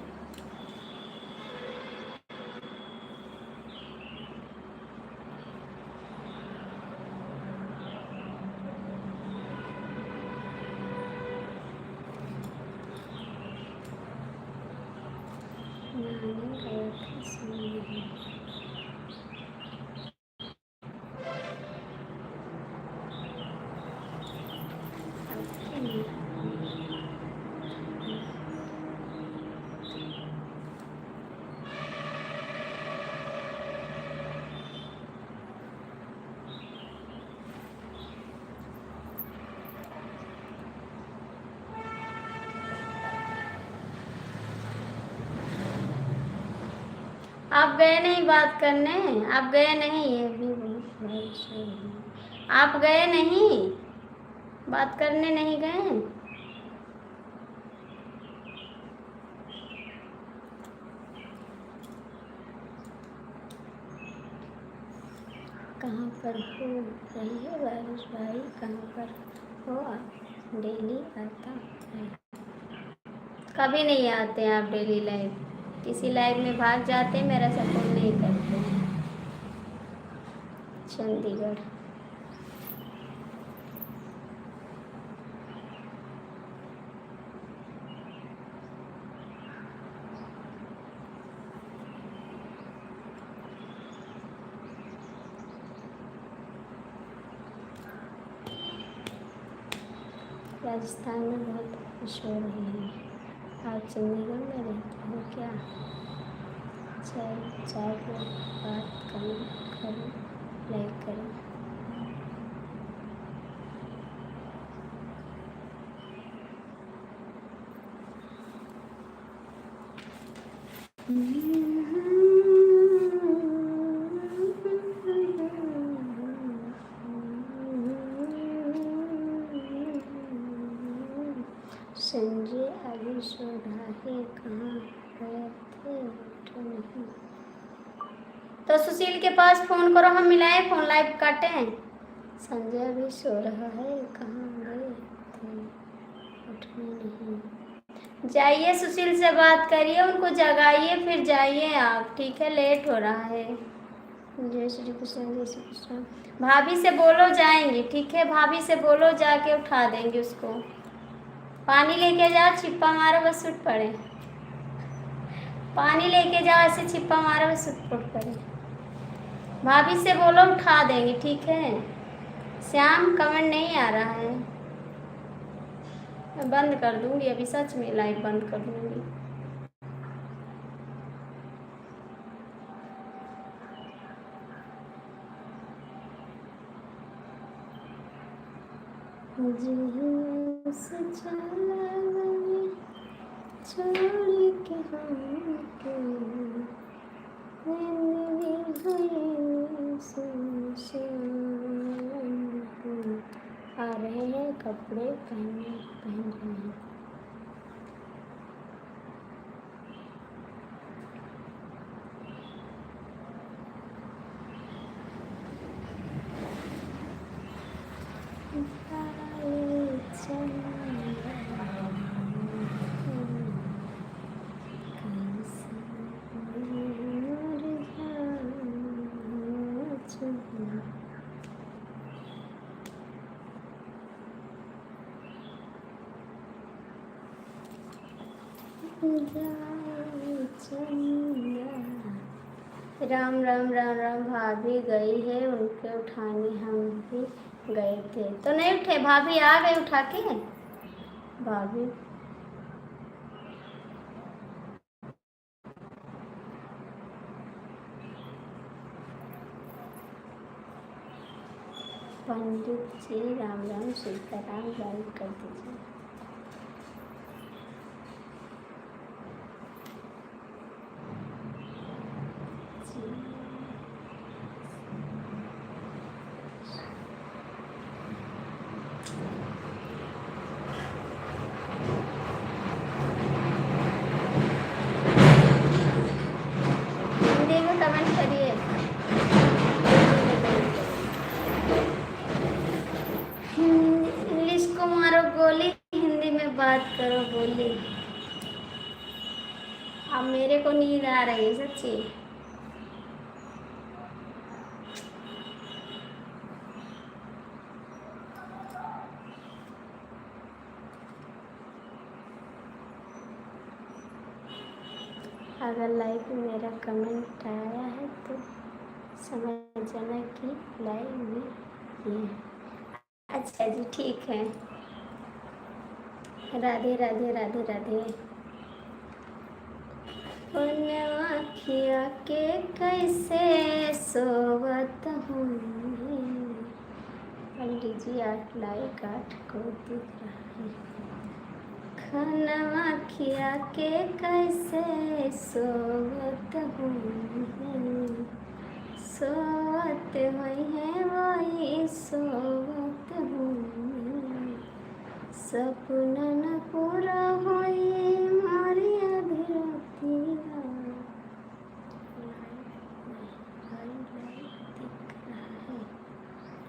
नहाने गया था इसलिए नहीं। आप गए नहीं बात करने? आप गए नहीं? ये भी बहुत बारिश हो रही है। आप गए नहीं बात करने? नहीं गए? कहाँ पर हो रही है बारिश भाई? कहाँ पर हो आप? डेली आता है? कभी नहीं आते आप डेली लाइव। किसी लाइव में भाग जाते, मेरा सपोर्ट नहीं करते हैं। चंडीगढ़। राजस्थान में बहुत बारिश हो रही है। आप चंडीगढ़ में रहते हो क्या? चार लोग बात करो, लाइक करो। संजय अभी सो रहा है, कहाँ गए थे? उठे नहीं। तो सुशील के पास फोन करो, हम मिलाएं, फोन लाइव काटें। संजय अभी सो रहा है, कहाँ गए थे? उठने नहीं। जाइए सुशील से बात करिए, उनको जगाइए, फिर जाइए आप, ठीक है? लेट हो रहा है। जय श्री कृष्ण, जय श्री कृष्ण। भाभी से बोलो जाएंगे, ठीक है? भाभी से बोलो, जाके उठा देंगे उसको। पानी लेके जाओ, छिप्पा मारो, बस उठ पड़े। पानी लेके जाओ, ऐसे छिप्पा मारो, बस उठ पड़े। भाभी से बोलो, उठा देंगे, ठीक है? श्याम कमेंट नहीं आ रहा है। मैं बंद कर दूंगी अभी, सच में लाइव बंद कर दूंगी। मुझे से चला गए, छोड़ के हमको, जिंदगी गई सुनसान। आ रहे हैं कपड़े पहन रहे हैं। राम राम राम राम। भाभी गई है, उनके उठाने हम भी गए थे तो नहीं उठे। भाभी आ गए उठा के। भाभी पंडित जी राम राम, सीताराम, लाइक कर दीजिए। हिंदी में कमेंट करिए। इंग्लिश को मारो गोली, बात करो, बोलिए। अब मेरे को नींद आ रही है सच्ची। अगर लाइव में मेरा कमेंट आया है तो समझ जाना कि लाइव में ये है। अच्छा जी, ठीक है। राधे राधे राधे राधे। अखिया के कैसे सोवत हूँ, पंडित जी 8 लाइक 8 को दिख रहा है। खनवा खिया के कैसे सोवत हूँ, सोवत हुई है वही सोवत हूँ, सपना न पूरा होई मारी अधरतिया।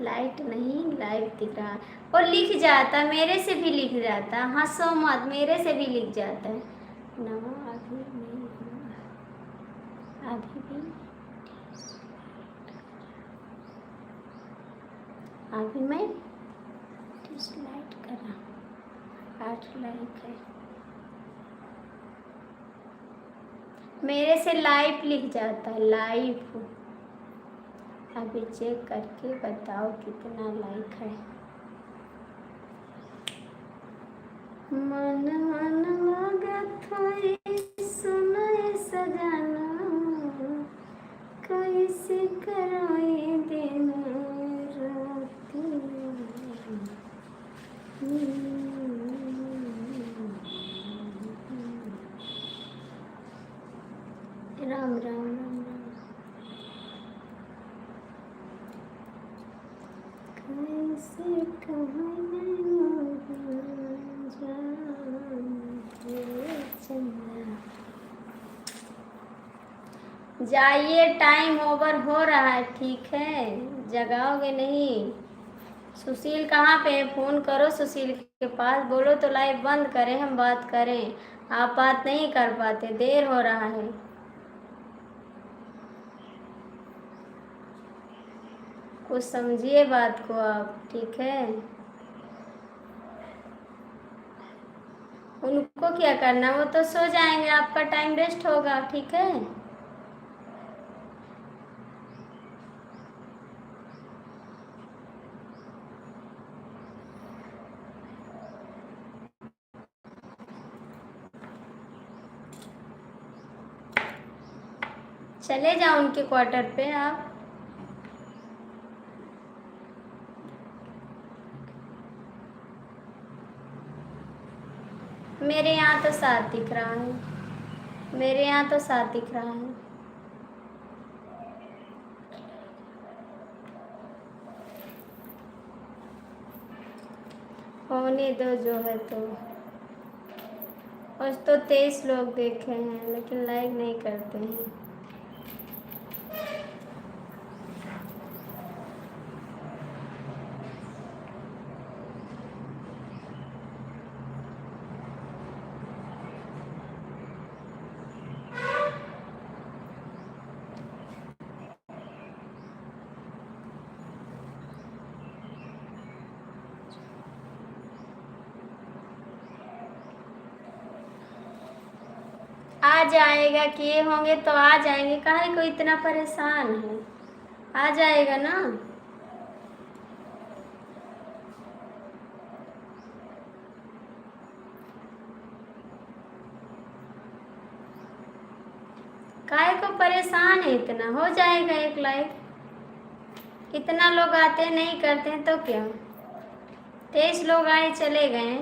लाइट नहीं, लाइव दिख रहा है। और लिख जाता, मेरे से भी लिख जाता, हंसो मत, मेरे से भी लिख जाता है। नवा अभी नहीं हुआ, अभी भी अभी मैं डिसलाइक करा, 8 लाइक है। मेरे से लाइव लिख जाता है, लाइव। अभी चेक करके बताओ कितना लाइक है। मन मन लागत होई सुनाए सजना, कैसे कराए दिन राती। राम राम राम राम। कैसे कहाँ जाइए, टाइम ओवर हो रहा है, ठीक है? जगाओगे नहीं? सुशील कहाँ पे है? फोन करो सुशील के पास, बोलो तो लाइव बंद करें, हम बात करें। आप बात नहीं कर पाते, देर हो रहा है। कुछ समझिए बात को आप, ठीक है? उनको क्या करना, वो तो सो जाएंगे, आपका टाइम वेस्ट होगा, ठीक है? चले जाओ उनके क्वार्टर पे आप। मेरे यहाँ तो 7 दिख रहा है, मेरे यहाँ तो 7 दिख रहा है। होने दो जो है तो। आज तो 23 लोग देखे हैं, लेकिन लाइक नहीं करते हैं। आ जाएगा, किए होंगे तो आ जाएंगे, काहे को इतना परेशान है? आ जाएगा ना। काहे को परेशान है इतना? हो जाएगा 1 लाइक। इतना लोग आते हैं, नहीं करते हैं तो क्या? 23 लोग आए चले गए।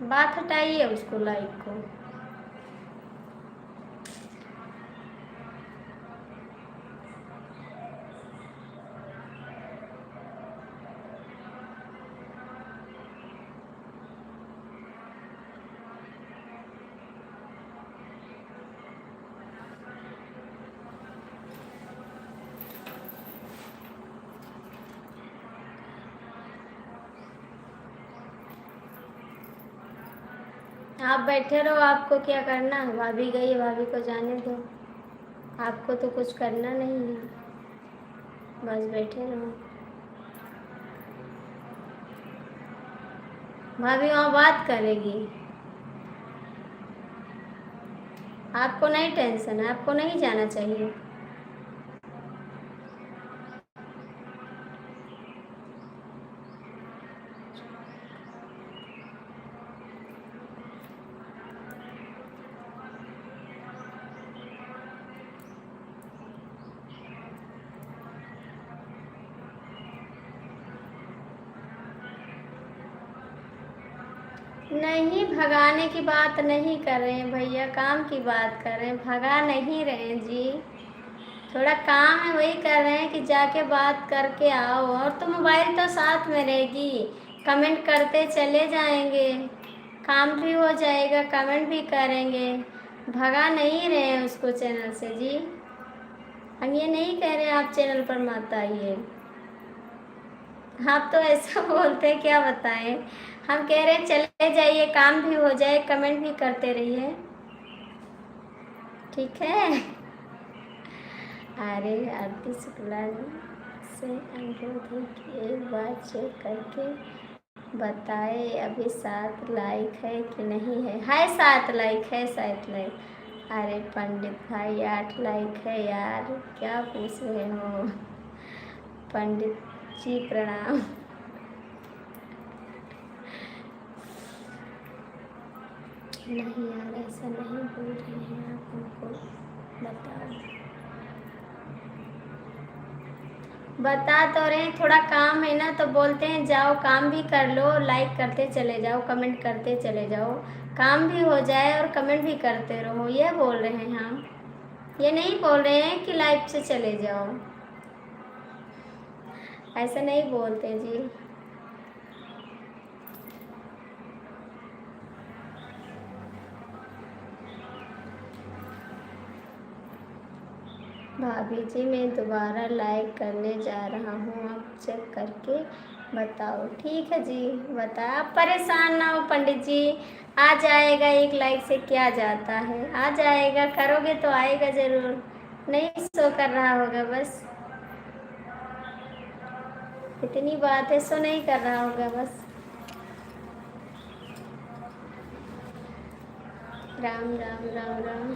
बात हटाइए उसको, लाइक को। आप बैठे रहो, आपको क्या करना है? भाभी गई, भाभी को जाने दो, आपको तो कुछ करना नहीं है, बस बैठे रहो। भाभी वहाँ बात करेगी, आपको नहीं टेंशन है, आपको नहीं जाना चाहिए। नहीं, भगाने की बात नहीं कर रहे हैं भैया, काम की बात कर रहे हैं, भगा नहीं रहे हैं जी। थोड़ा काम है वही कर रहे हैं कि जाके बात करके आओ, और तो मोबाइल तो साथ में रहेगी, कमेंट करते चले जाएंगे, काम भी हो जाएगा, कमेंट भी करेंगे। भगा नहीं रहे हैं उसको चैनल से जी। हम ये नहीं कह रहे आप चैनल पर मत आइए, आप तो ऐसा बोलते हैं क्या बताएं। हम कह रहे हैं चले जाइए, काम भी हो जाए, कमेंट भी करते रहिए, ठीक है। अरे आरती शुक्ला से अनुरोध है कि एक बार चेक करके बताए अभी 7 लाइक है कि नहीं है। 7 लाइक है, 7 लाइक। अरे पंडित भाई 8 लाइक है यार, क्या पूछ रहे हो? पंडित जी प्रणाम। नहीं यार, ऐसा नहीं बोल रहे हैं आप, हमको बताओ। बता तो रहे हैं, थोड़ा काम है ना, तो बोलते हैं जाओ काम भी कर लो, लाइक करते चले जाओ, कमेंट करते चले जाओ, काम भी हो जाए और कमेंट भी करते रहो, ये बोल रहे हैं हम। ये नहीं बोल रहे हैं कि लाइव से चले जाओ, ऐसा नहीं बोलते जी। भाभी जी मैं दोबारा लाइक करने जा रहा हूँ, आप चेक करके बताओ। ठीक है जी, बता, आप परेशान ना हो पंडित जी, आ जाएगा, 1 लाइक से क्या जाता है, आ जाएगा, करोगे तो आएगा ज़रूर। नहीं शो कर रहा होगा बस, इतनी बात है, शो नहीं कर रहा होगा बस। राम राम राम राम।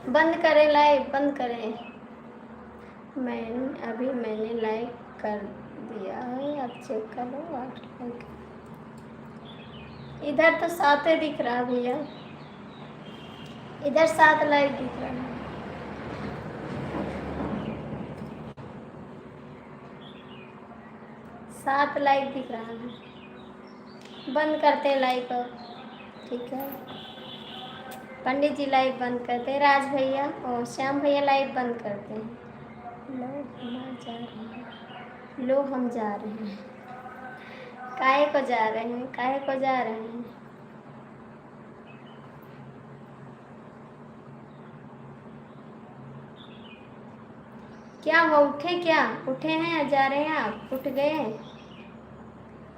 बंद करें लाइव, बंद करें। मैंने लाइक कर दिया है, आप चेक करो 8 लाइक। इधर तो 7 दिख रहा भैया, इधर 7 लाइक दिख रहा है। सात लाइक दिख रहा है। बंद करते हैं लाइव अब, ठीक है। पंडित जी लाइव बंद करते हैं, राज भैया और श्याम भैया लाइव बंद करते हैं। लो हम जा रहे हैं, लो हम जा रहे हैं। काहे को जा रहे हैं, काहे को जा रहे हैं? क्या वो उठे, क्या उठे हैं या जा रहे हैं? आप उठ गए?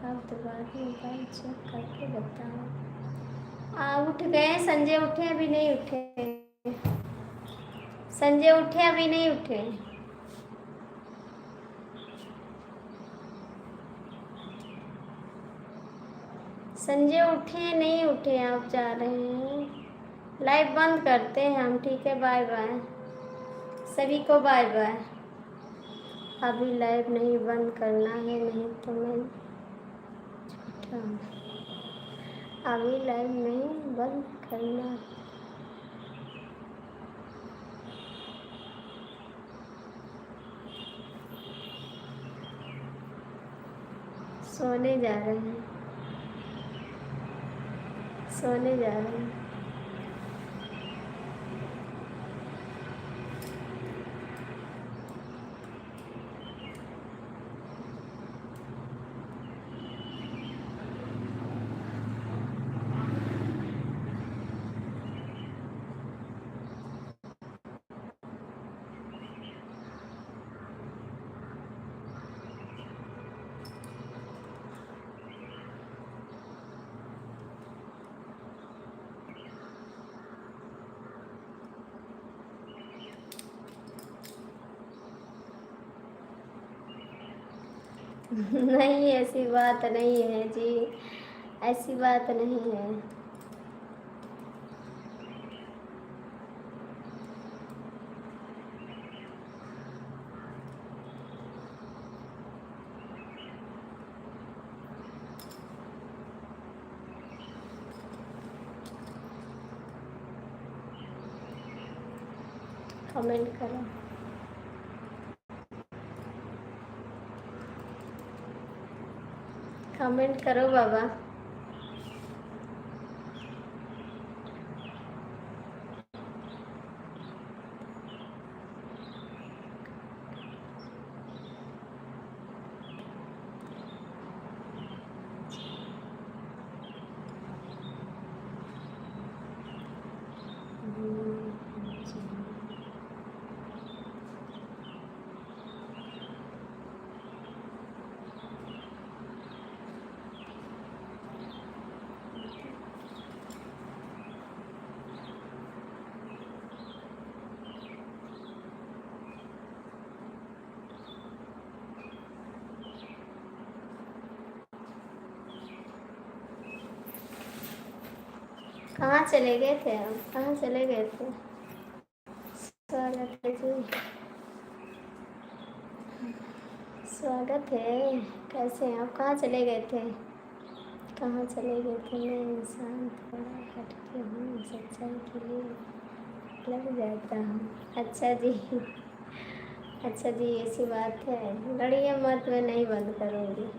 आप दोबारा मोबाइल चेक करके बताओ। उठ गए? संजय उठे अभी नहीं उठे? संजय उठे अभी नहीं उठे? संजय उठे नहीं उठे? आप जा रहे हैं, लाइव बंद करते हैं हम, ठीक है, बाय बाय सभी को, बाय बाय। अभी लाइव नहीं बंद करना है, नहीं तो मैं झूठा हूँ। अभी लाइव नहीं बंद करना। सोने जा रहे हैं, सोने जा रहे हैं। नहीं, ऐसी बात नहीं है जी, ऐसी बात नहीं है। कमेंट करो। कमेंट करो बाबा। कहाँ चले गए थे आप? कहाँ चले गए थे? स्वागत है जी, स्वागत है। कैसे हैं आप? कहाँ चले गए थे? कहाँ चले गए थे? मैं इंसान थोड़ा हटके हूँ, सच्चाई के लिए लग जाता हूँ। अच्छा जी, अच्छा जी, ऐसी बात है। लड़िए मत, मैं नहीं बंद करूँगी।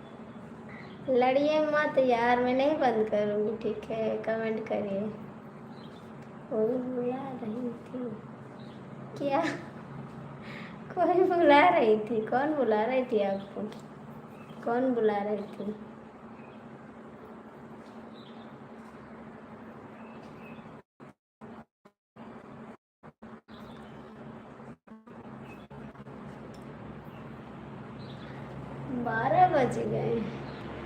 लड़िए मत यार, मैं नहीं बंद करूँगी, ठीक है? कमेंट करिए। कोई बुला रही थी क्या? कोई बुला रही थी? कौन बुला रही थी आपको? कौन बुला रही थी? बारह बज गए,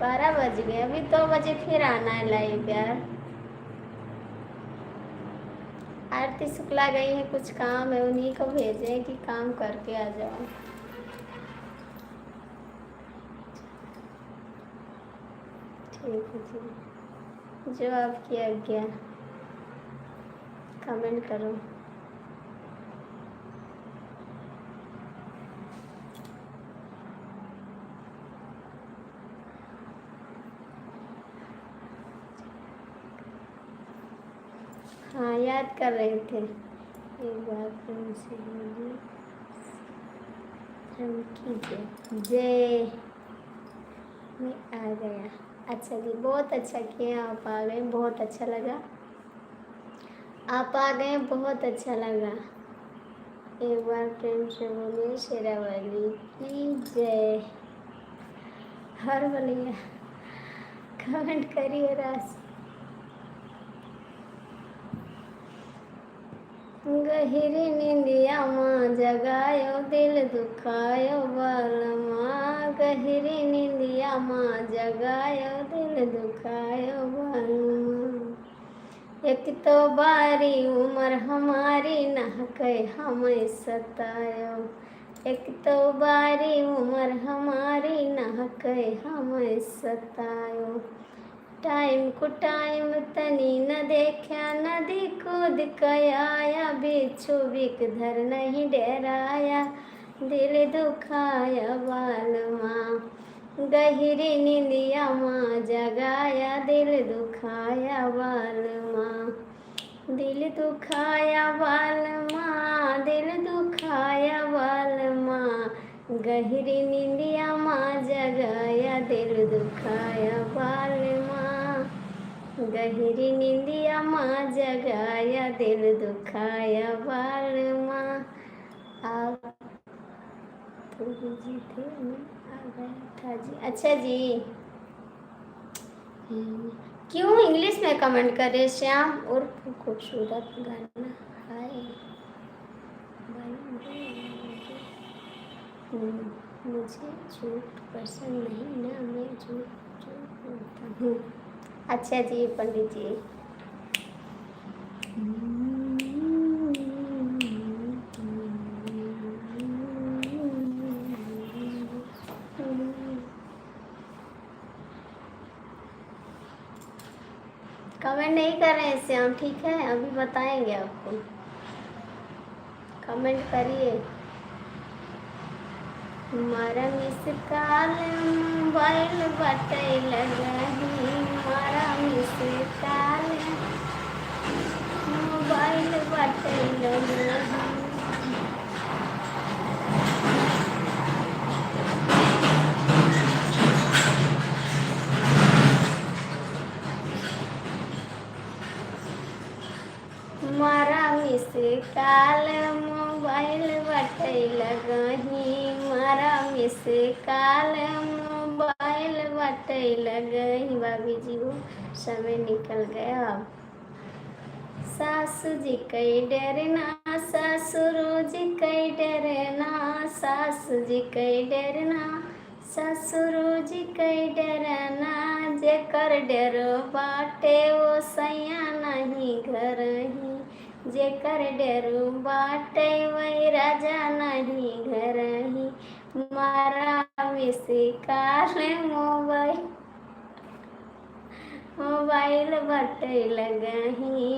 12 बज गए, अभी 2 बजे फिर आना है लाइव यार। आरती शुक्ला गई है, कुछ काम है, उन्हीं को भेजे कि काम करके आ जाओ। ठीक है जी, जो आपकी आज्ञा। कमेंट करो। हाँ, याद कर रहे थे। एक बात उनसे बोली, कीजिए जय। मैं आ गया। अच्छा जी, बहुत अच्छा किया, आप आ गए, बहुत अच्छा लगा। आप आ गए, बहुत अच्छा लगा। एक बार प्रेम से बोलिए शेरावाली की जय। हर बोलिए, कमेंट करिए रास। गहिरी नींदिया माँ जगायो, दिल दुखायो बालमा। गहिरी नींदिया माँ जगायो, दिल दुखायो बालमा। एक तो बारी उम्र हमारी नहके हमें सतायो। एक तो बारी उम्र हमारी नहके हमें सतायो। टाइम को टाइम तनी न देखा, नदी कूद कयाया। बिच्छू बिक धर नहीं डराया, दिल दुखाया बालमा। गहिरी नींदिया माँ जगाया, दिल दुखाया बालमा। दिल दुखाया बालमा, दिल दुखाया बालमा। गहरी नींदिया माँ जगाया, दिल दुखाया बालमा। गहरी नींदिया माँ जगाया, दिल दुखाया बालमा। आप तो बिजी थे, मैं आ गया था जी। अच्छा जी, क्यों इंग्लिश में कमेंट करे श्याम? और खूबसूरत गाना। हाय मुझे झूठ पसंद नहीं ना, मैं झूठ झूठ बोलता हूँ। अच्छा जी पंडित जी। कमेंट नहीं कर रहे हैं श्याम, ठीक है, अभी बताएंगे आपको। कमेंट करिए। मारा मिस कॉल मोबाइल बटे लगही, मारा मिस कॉल मोबाइल बटे लगही। मारा मिस कॉल मोबाइल बटे लगही, मारा मिस कॉल मोबाइल बटे लगही। भाभी जी वो समय निकल गया अब। सासू जी कई डरना, ससुर जी कई डरना, सासू जी कई डरना, ससुर जी कई डरना। जेकर डर बाटे वो सैया नहीं घर ही, जेकर डर बाटे वही राजा नहीं घर ही। मारा मिस कॉल मोबाइल बटे लगही।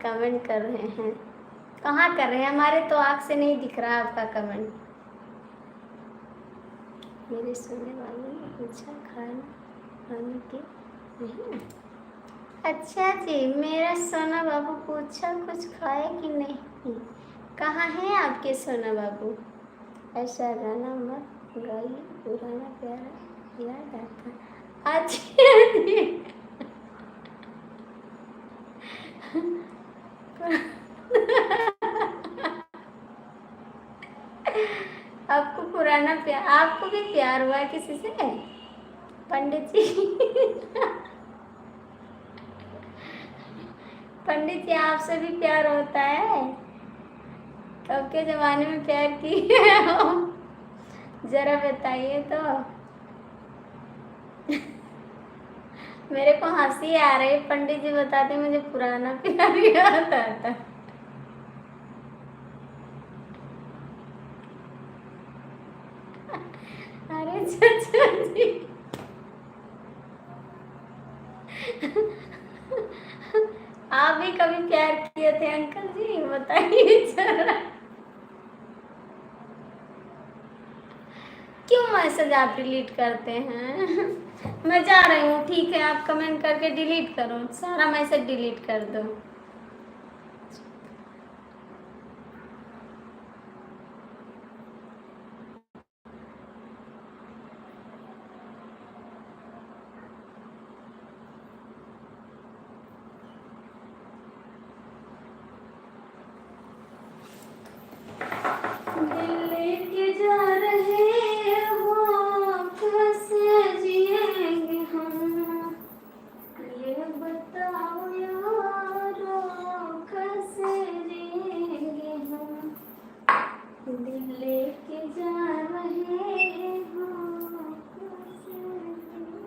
कमेंट कर रहे हैं, कहाँ कर रहे हैं? हमारे तो आँख से नहीं दिख रहा आपका कमेंट। मेरे सोने वाले ने पूछा खाने के नहीं। अच्छा जी, मेरा सोना बाबू पूछा कुछ खाए कि नहीं। कहाँ है आपके सोना बाबू? ऐसा गाना मत गाइए, पुराना प्यारा याद आता। अच्छा जी आपको पुराना प्यार, आपको भी प्यार हुआ किसी से पंडित जी? पंडित जी आपसे भी प्यार होता है? कब के जमाने में प्यार किए हो, जरा बताइए तो। मेरे को हंसी आ रही, पंडित जी बताते मुझे पुराना प्यार याद आता। अरे चाचा जी आप भी कभी प्यार किए थे अंकल जी, बताइए जरा। क्यों मैसेज आप डिलीट करते हैं? मैं जा रही हूँ, ठीक है, आप कमेंट करके डिलीट करो, सारा मैसेज डिलीट कर दो। दिल लेके जा रहे हो, कैसे जिएंगे हम, ये बताओ यारो, कैसे जिएंगे हम। दिल लेके जा रहे हो, कैसे जिएंगे।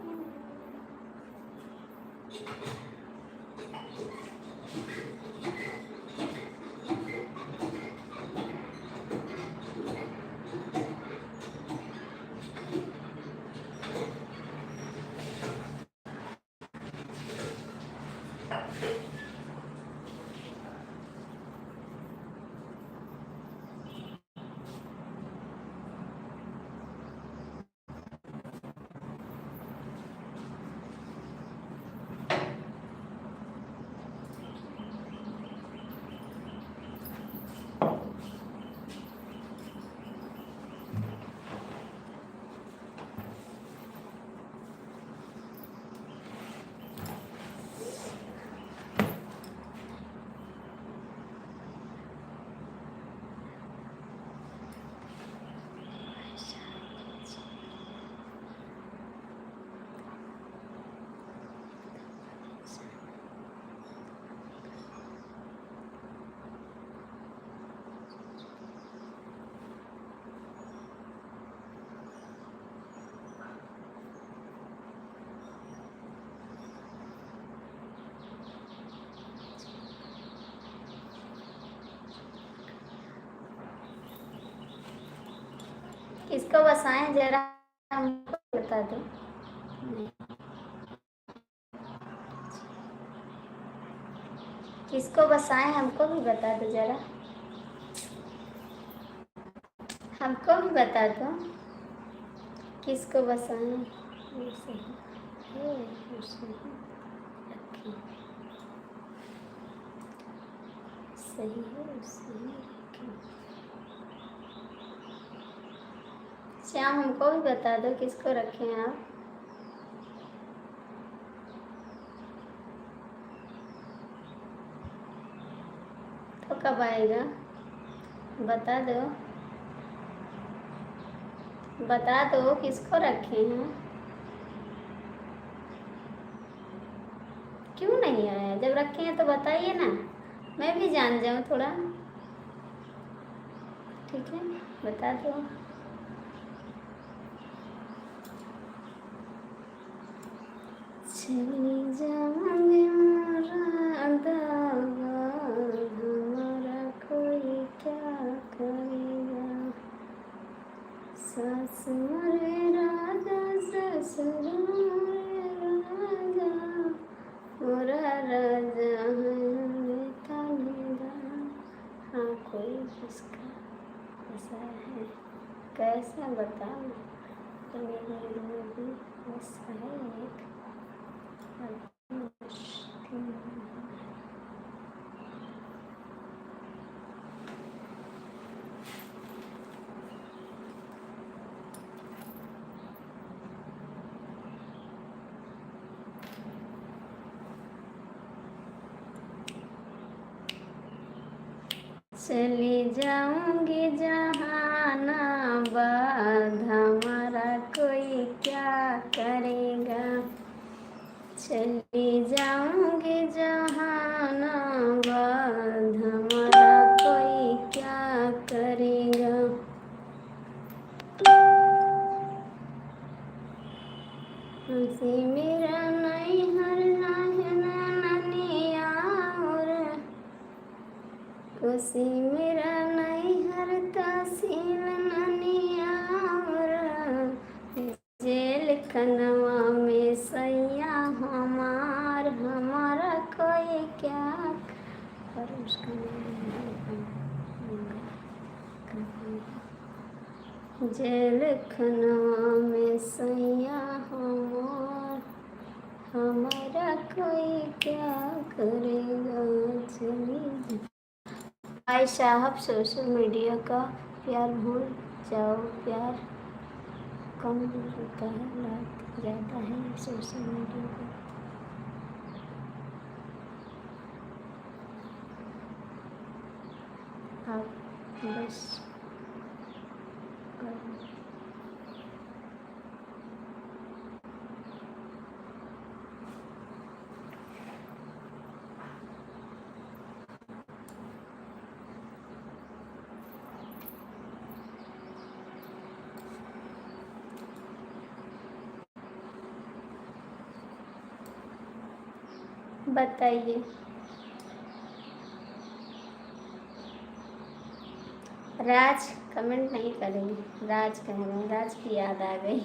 किसको बसाएं जरा हमको बता दो। किसको बसाएं, हमको भी बता दो जरा, हमको भी बता दो किसको बसाएं। ये सही है, वो सही रखें, सही है वो सही रखें। श्याम हमको भी बता दो किसको रखें आप। तो कब आएगा बता दो, बता दो किसको रखे हैं। क्यों नहीं आया, जब रखे हैं तो बताइए ना, मैं भी जान जाऊँ थोड़ा। ठीक है बता दो। चली जाऊंगी हमारा कोई क्या करेगा, सास मरे राजा ससुर मरे राजा, मोरा राजा है थानेदार। हाँ कोई किसका ऐसा है, कैसा बताऊँ, तो मेरे दिल में भी ऐसा है एक मुश्किल। चली जाऊंगी जहानाबाद, हमारा कोई क्या करेगा, चली जाऊंगी जहानाबाद, हमारा कोई क्या करेगा। हंसी मेरा नहीं हर ननिया, और खुशी मेरा नहीं हर तहसील ननिया, और जेल खनवा में सैया हमार, हमारा कोई क्या कर उसका जेल खनवा में सैया हमार, हमारा कोई क्या करेगा। चलिए भाई साहब, सोशल मीडिया का प्यार भूल जाओ, प्यार कम होता है, लाइक ज़्यादा है सोशल मीडिया का। आप बस बताइए। राज कमेंट नहीं करेंगे, राज कह रहे हैं, राज की याद आ गई।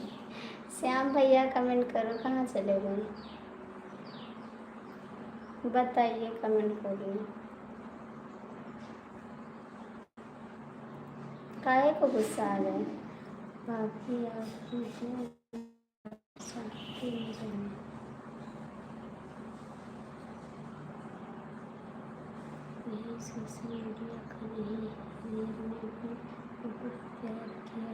श्याम भैया कमेंट करो, कहाँ चले गए, बताइए कमेंट करिए। काहे को गुस्सा आ गए, बाकी आप नहीं सोशल मीडिया का नहीं, मैंने भी बहुत प्यार किया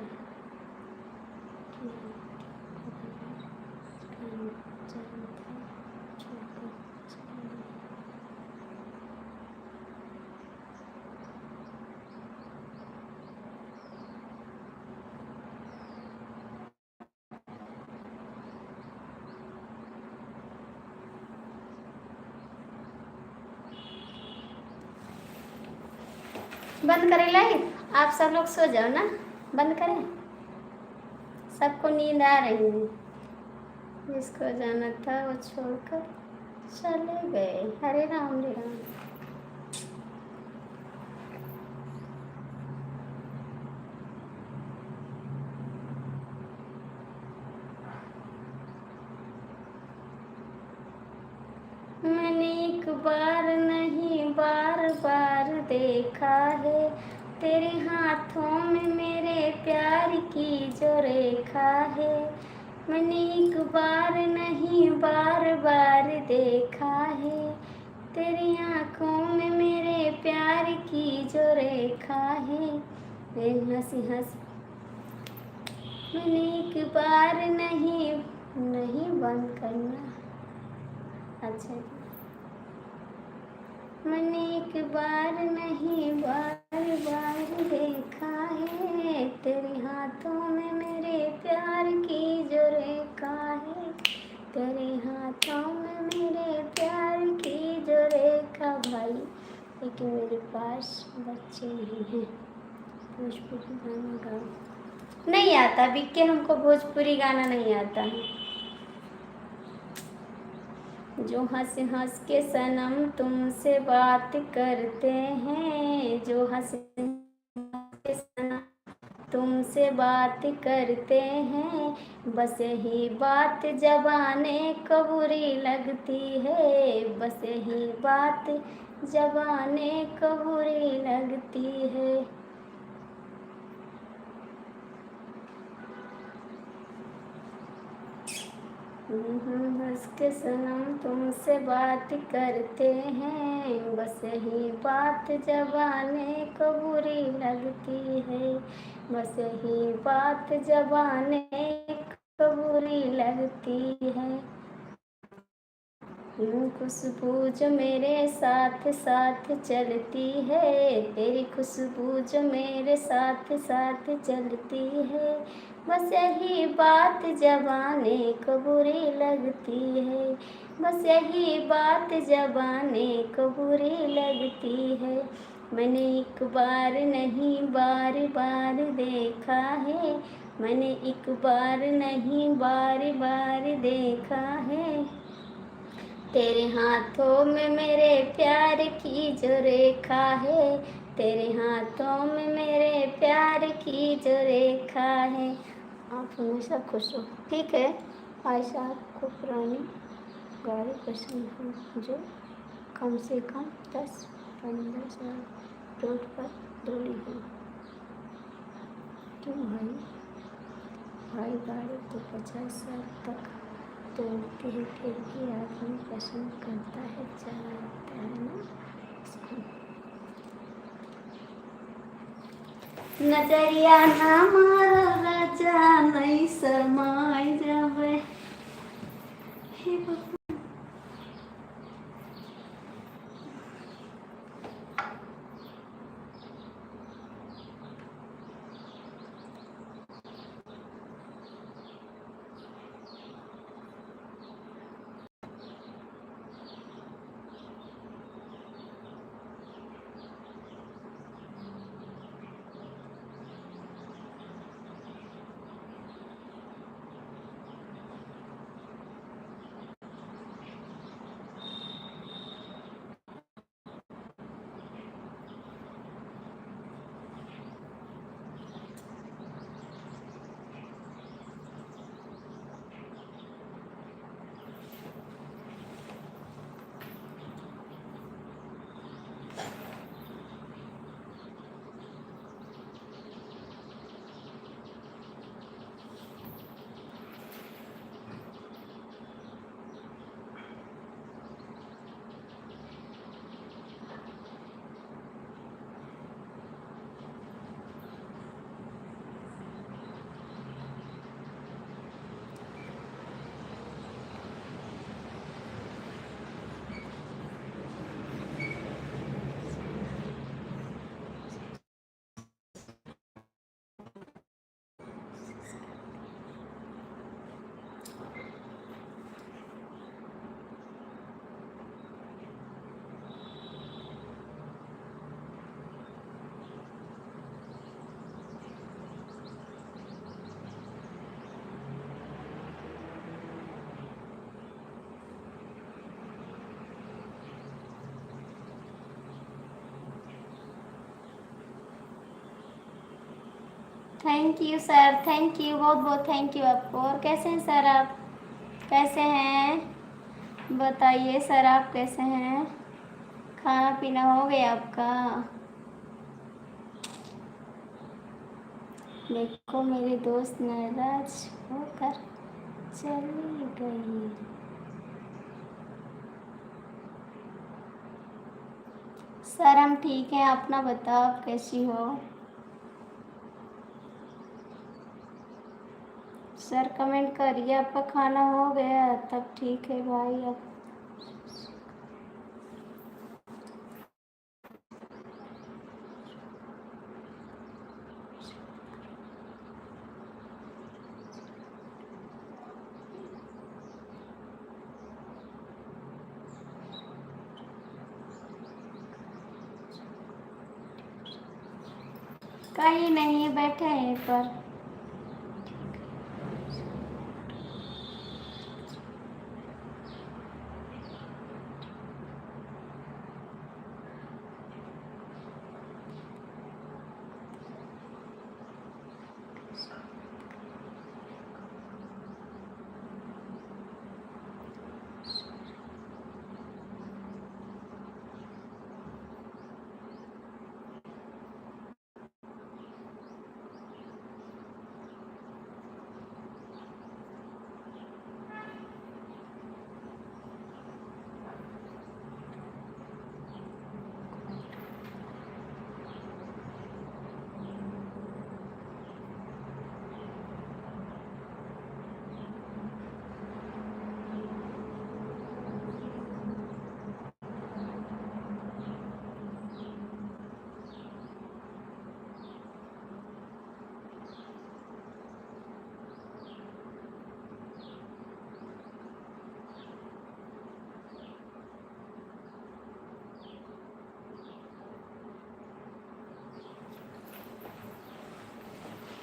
बंद करें लाइव, आप सब लोग सो जाओ ना, बंद करें, सबको नींद आ रही है, जिसको जाना था वो छोड़कर चले गए। हरे राम हरे राम। मैंने एक बार नहीं देखा है, तेरे हाथों में मेरे प्यार की जो रेखा है, मैंने एक बार नहीं बार बार देखा है, तेरी आँखों में मेरे प्यार की जो रेखा है। हंसी हंसी मैंने एक बार नहीं नहीं बंद करना। अच्छा जी। मैंने एक बार नहीं बार बार देखा है, तेरे हाथों में मेरे प्यार की जो रेखा है, तेरे हाथों में मेरे प्यार की जो रेखा। भाई लेकिन मेरे पास बच्चे नहीं हैं, भोजपुरी गाना गाओ। नहीं आता बिक्के, हमको भोजपुरी गाना नहीं आता है। जो हंस हंस के सनम तुमसे बात करते हैं, जो हंस हंस के सनम तुमसे बात करते हैं, बस यही बात ज़बाने को बुरी लगती है, बस यही बात ज़बाने को बुरी लगती है। हंस के सनम तुमसे बात करते हैं, बस यही बात ज़बाने को बुरी लगती है, बस यही बात ज़बाने को बुरी लगती है। खुशबू जो मेरे साथ साथ चलती है, तेरी खुशबू जो मेरे साथ साथ चलती है, बस यही बात ज़बाने को बुरी लगती है, बस यही बात ज़बाने को बुरी लगती है। मैंने एक बार नहीं बार बार देखा है, मैंने एक बार नहीं बार बार देखा है, तेरे हाथों में मेरे प्यार की जो रेखा है, तेरे हाथों में मेरे प्यार की जो रेखा है। आप हमेशा खुश हो। ठीक है। आयशा आपको पुरानी गाड़ी पसंद हो जो कम से कम 10-15 साल रोड पर दौड़ी हो। क्यों भाई? भाई गाड़ी तो 50 साल तक तोड़ती है, फिर भी आदमी पसंद करता है, चलाता है ना इसको। नजरिया ना मारा राजा नहीं शरमाई जावे। हे बाबा। Thank you sir, thank you, बहुत बहुत थैंक यू आपको। और कैसे हैं सर आप? कैसे हैं बताइए सर, आप कैसे हैं? खाना पीना हो गया आपका? देखो मेरी दोस्त नाराज होकर चली गई। सर हम ठीक हैं, अपना बताओ आप कैसी हो। सर कमेंट करिए आपका खाना हो गया, तब ठीक है भाई। अब कहीं नहीं बैठे हैं पर।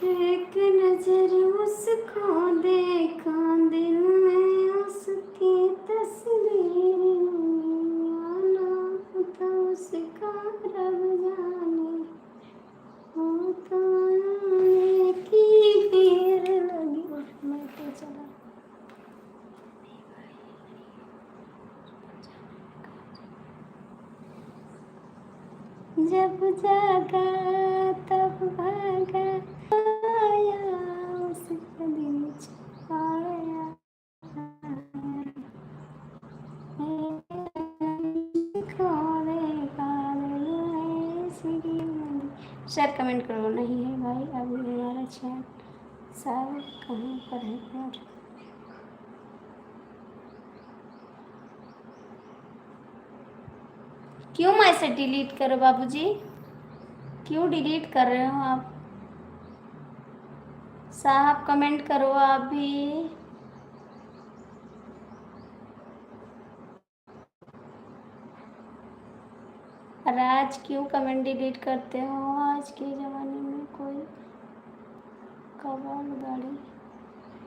एक नजर उसको देखा, दिल में उसकी तस्वीर, आना था उसका रब जाने, हो तो आने की देर लगी। मैं तो चला जब जागा तब भागा, आया उसका दिन छाया। सर कमेंट करो। नहीं है भाई, अभी हमारा चैन साहब कहाँ पर है यार। क्यों मैसेज डिलीट करो बाबूजी, क्यों डिलीट कर रहे हो आप साहब? कमेंट करो आप भी। राज क्यों कमेंट डिलीट करते हो? आज के ज़माने में कोई कबाड़ गाड़ी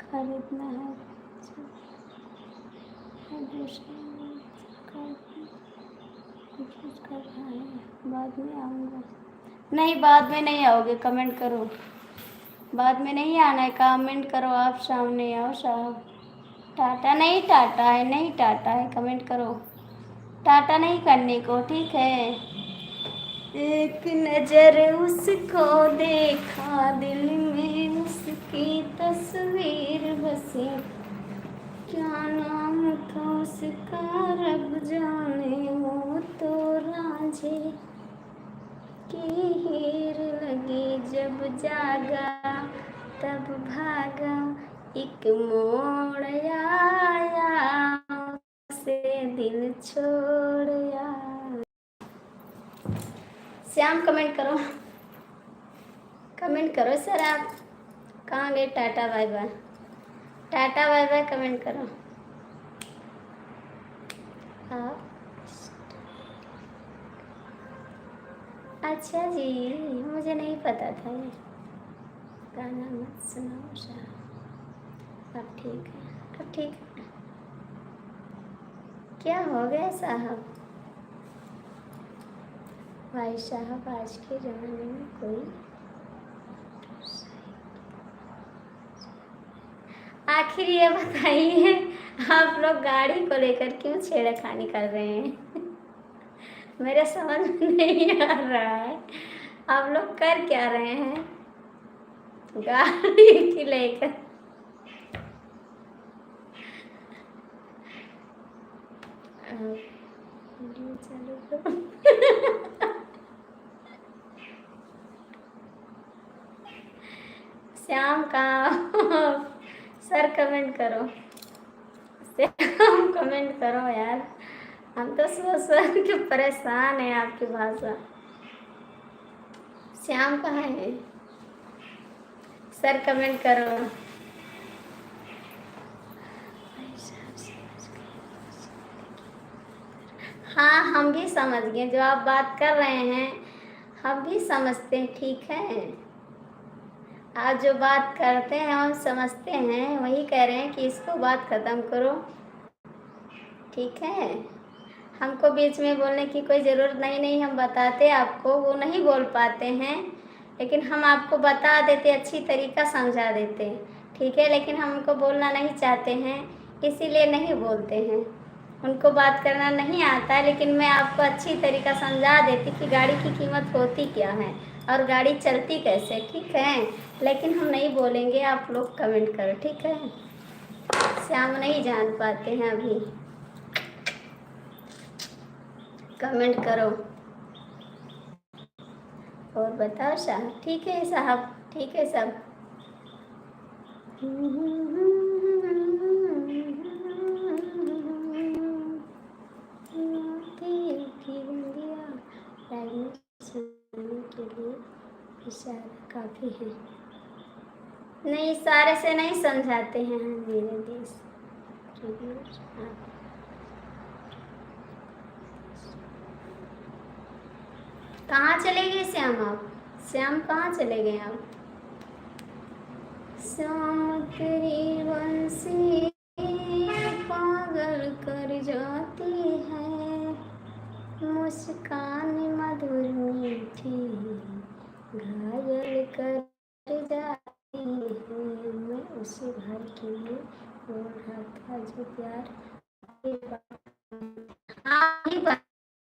खरीदना है, कर रहा है, बाद में आऊँगा। नहीं, बाद में नहीं आओगे, कमेंट करो। बाद में नहीं आना है, कमेंट करो। आप सामने आओ साहब। टाटा नहीं, टाटा है नहीं, टाटा है, कमेंट करो। टाटा नहीं करने को, ठीक है। एक नजर उसको देखा, दिल में उसकी तस्वीर बसी, क्या नाम था उसका रब जाने, वो तो रांझे की हीर लगी। जब जागा तब भागा, एक मोड़ आया से दिल छोड़या। श्याम कमेंट करो, कमेंट करो सर। आप कहाँ गए? Tata bye bye, tata bye bye comment करो आप। अच्छा जी, मुझे नहीं पता था ये। गाना मत सुनाओ साहब। अब ठीक है, अब ठीक है। क्या हो गया साहब? भाई साहब आज के ज़माने में कोई आखिर ये बताइए, आप लोग गाड़ी को लेकर क्यों छेड़खानी कर रहे हैं? मेरे समझ में नहीं आ रहा है, आप लोग कर क्या रहे हैं? गाड़ी की लेकर वीडियो चालू करो। श्याम कहाँ हो? सर कमेंट करो, श्याम कमेंट करो यार, हम तो सोच के परेशान हैं आपकी भाषा। श्याम कहाँ है? सर कमेंट करो। हाँ हम भी समझ गए, जो आप बात कर रहे हैं हम भी समझते हैं, ठीक है। आप जो बात करते हैं हम समझते हैं, वही कह रहे हैं कि इसको बात ख़त्म करो, ठीक है। हमको बीच में बोलने की कोई ज़रूरत नहीं, हम बताते आपको, वो नहीं बोल पाते हैं, लेकिन हम आपको बता देते, अच्छी तरीका समझा देते, ठीक है। लेकिन हमको बोलना नहीं चाहते हैं, इसीलिए नहीं बोलते हैं। उनको बात करना नहीं आता है, लेकिन मैं आपको अच्छी तरीका समझा देती कि गाड़ी की कीमत होती क्या है और गाड़ी चलती कैसे, ठीक है। लेकिन हम नहीं बोलेंगे, आप लोग कमेंट करो, ठीक है। श्याम नहीं जान पाते हैं अभी, कमेंट करो और बताओ साहब, ठीक है साहब, ठीक है सब। के लिए इशारा काफ़ी है। नहीं, इशारे से नहीं समझाते हैं हम मेरे देश। कहाँ चले गए श्याम आप? श्याम कहाँ चले गए आप? श्याम तेरी बंसी पागल कर जाती है, मुस्कान मधुर मीठी घायल कर जाती है। मैं उसे भाई के लिए बोल रहा था जो प्यार।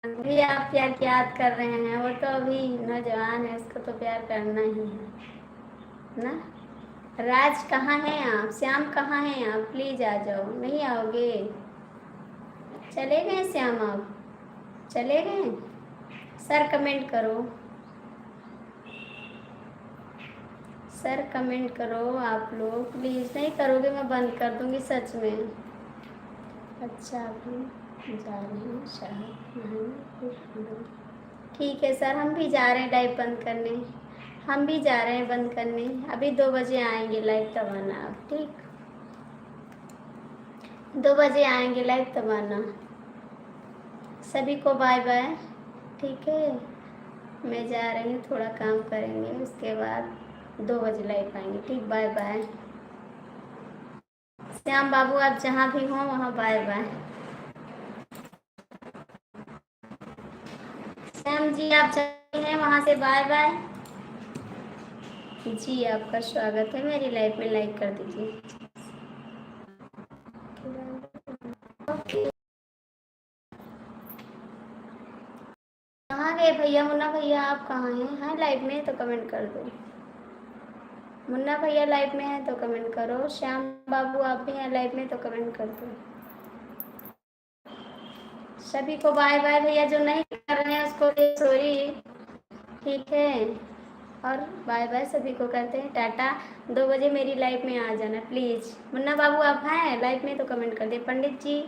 अभी आप प्यार की याद कर रहे हैं, वो तो अभी नौजवान है, उसको तो प्यार करना ही है ना। राज कहाँ हैं आप? श्याम कहाँ हैं आप? प्लीज आ जाओ। नहीं आओगे? चले गए श्याम आप? चले गए? सर कमेंट करो, सर कमेंट करो आप लोग प्लीज़। नहीं करोगे मैं बंद कर दूँगी सच में। अच्छा अभी जा रहे हैं शायद, ठीक है सर, हम भी जा रहे हैं लाइव बंद करने, हम भी जा रहे हैं बंद करने। अभी 2 बजे आएंगे लाइव, तब आना आप, ठीक। 2 बजे आएंगे लाइव, तब आना। सभी को बाय बाय, ठीक है। मैं जा रही हूँ, थोड़ा काम करेंगे, उसके बाद 2 बजे लाइव आएंगे, ठीक। Bye bye. श्याम बाबू आप जहाँ भी हों वहाँ बाय बाय। श्याम जी आप जहाँ हैं वहाँ से बाय बाय। जी आपका स्वागत है मेरी लाइफ में, लाइक कर दीजिए। कहाँ गए भैया? मुन्ना भैया आप कहाँ हैं? हाँ लाइव में तो कमेंट कर दो। मुन्ना भैया लाइव में है तो कमेंट करो। श्याम बाबू आप भी हैं लाइव में तो कमेंट कर दो। सभी को बाय बाय भैया, जो नहीं कर रहे हैं उसको सॉरी, ठीक है। और बाय बाय सभी को करते हैं टाटा। 2 बजे मेरी लाइव में आ जाना प्लीज़। मुन्ना बाबू आप हैं लाइव में तो कमेंट कर दे। पंडित जी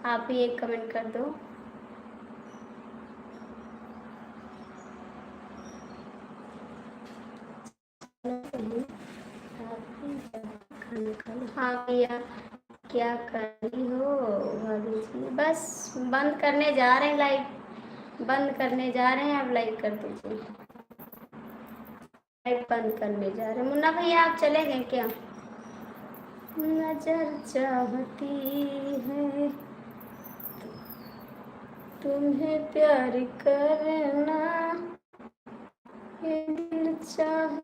आप भी एक कमेंट कर दो। हाँ भैया क्या कर रही हो भाभी जी? बस बंद करने जा रहे हैं लाइव, बंद करने जा रहे हैं, अब लाइव कर दीजिए। लाइव बंद करने जा रहे हैं। मुन्ना भैया आप चले गए क्या? नजर चाहती है तुम्हें प्यार करना, ये दिल चाह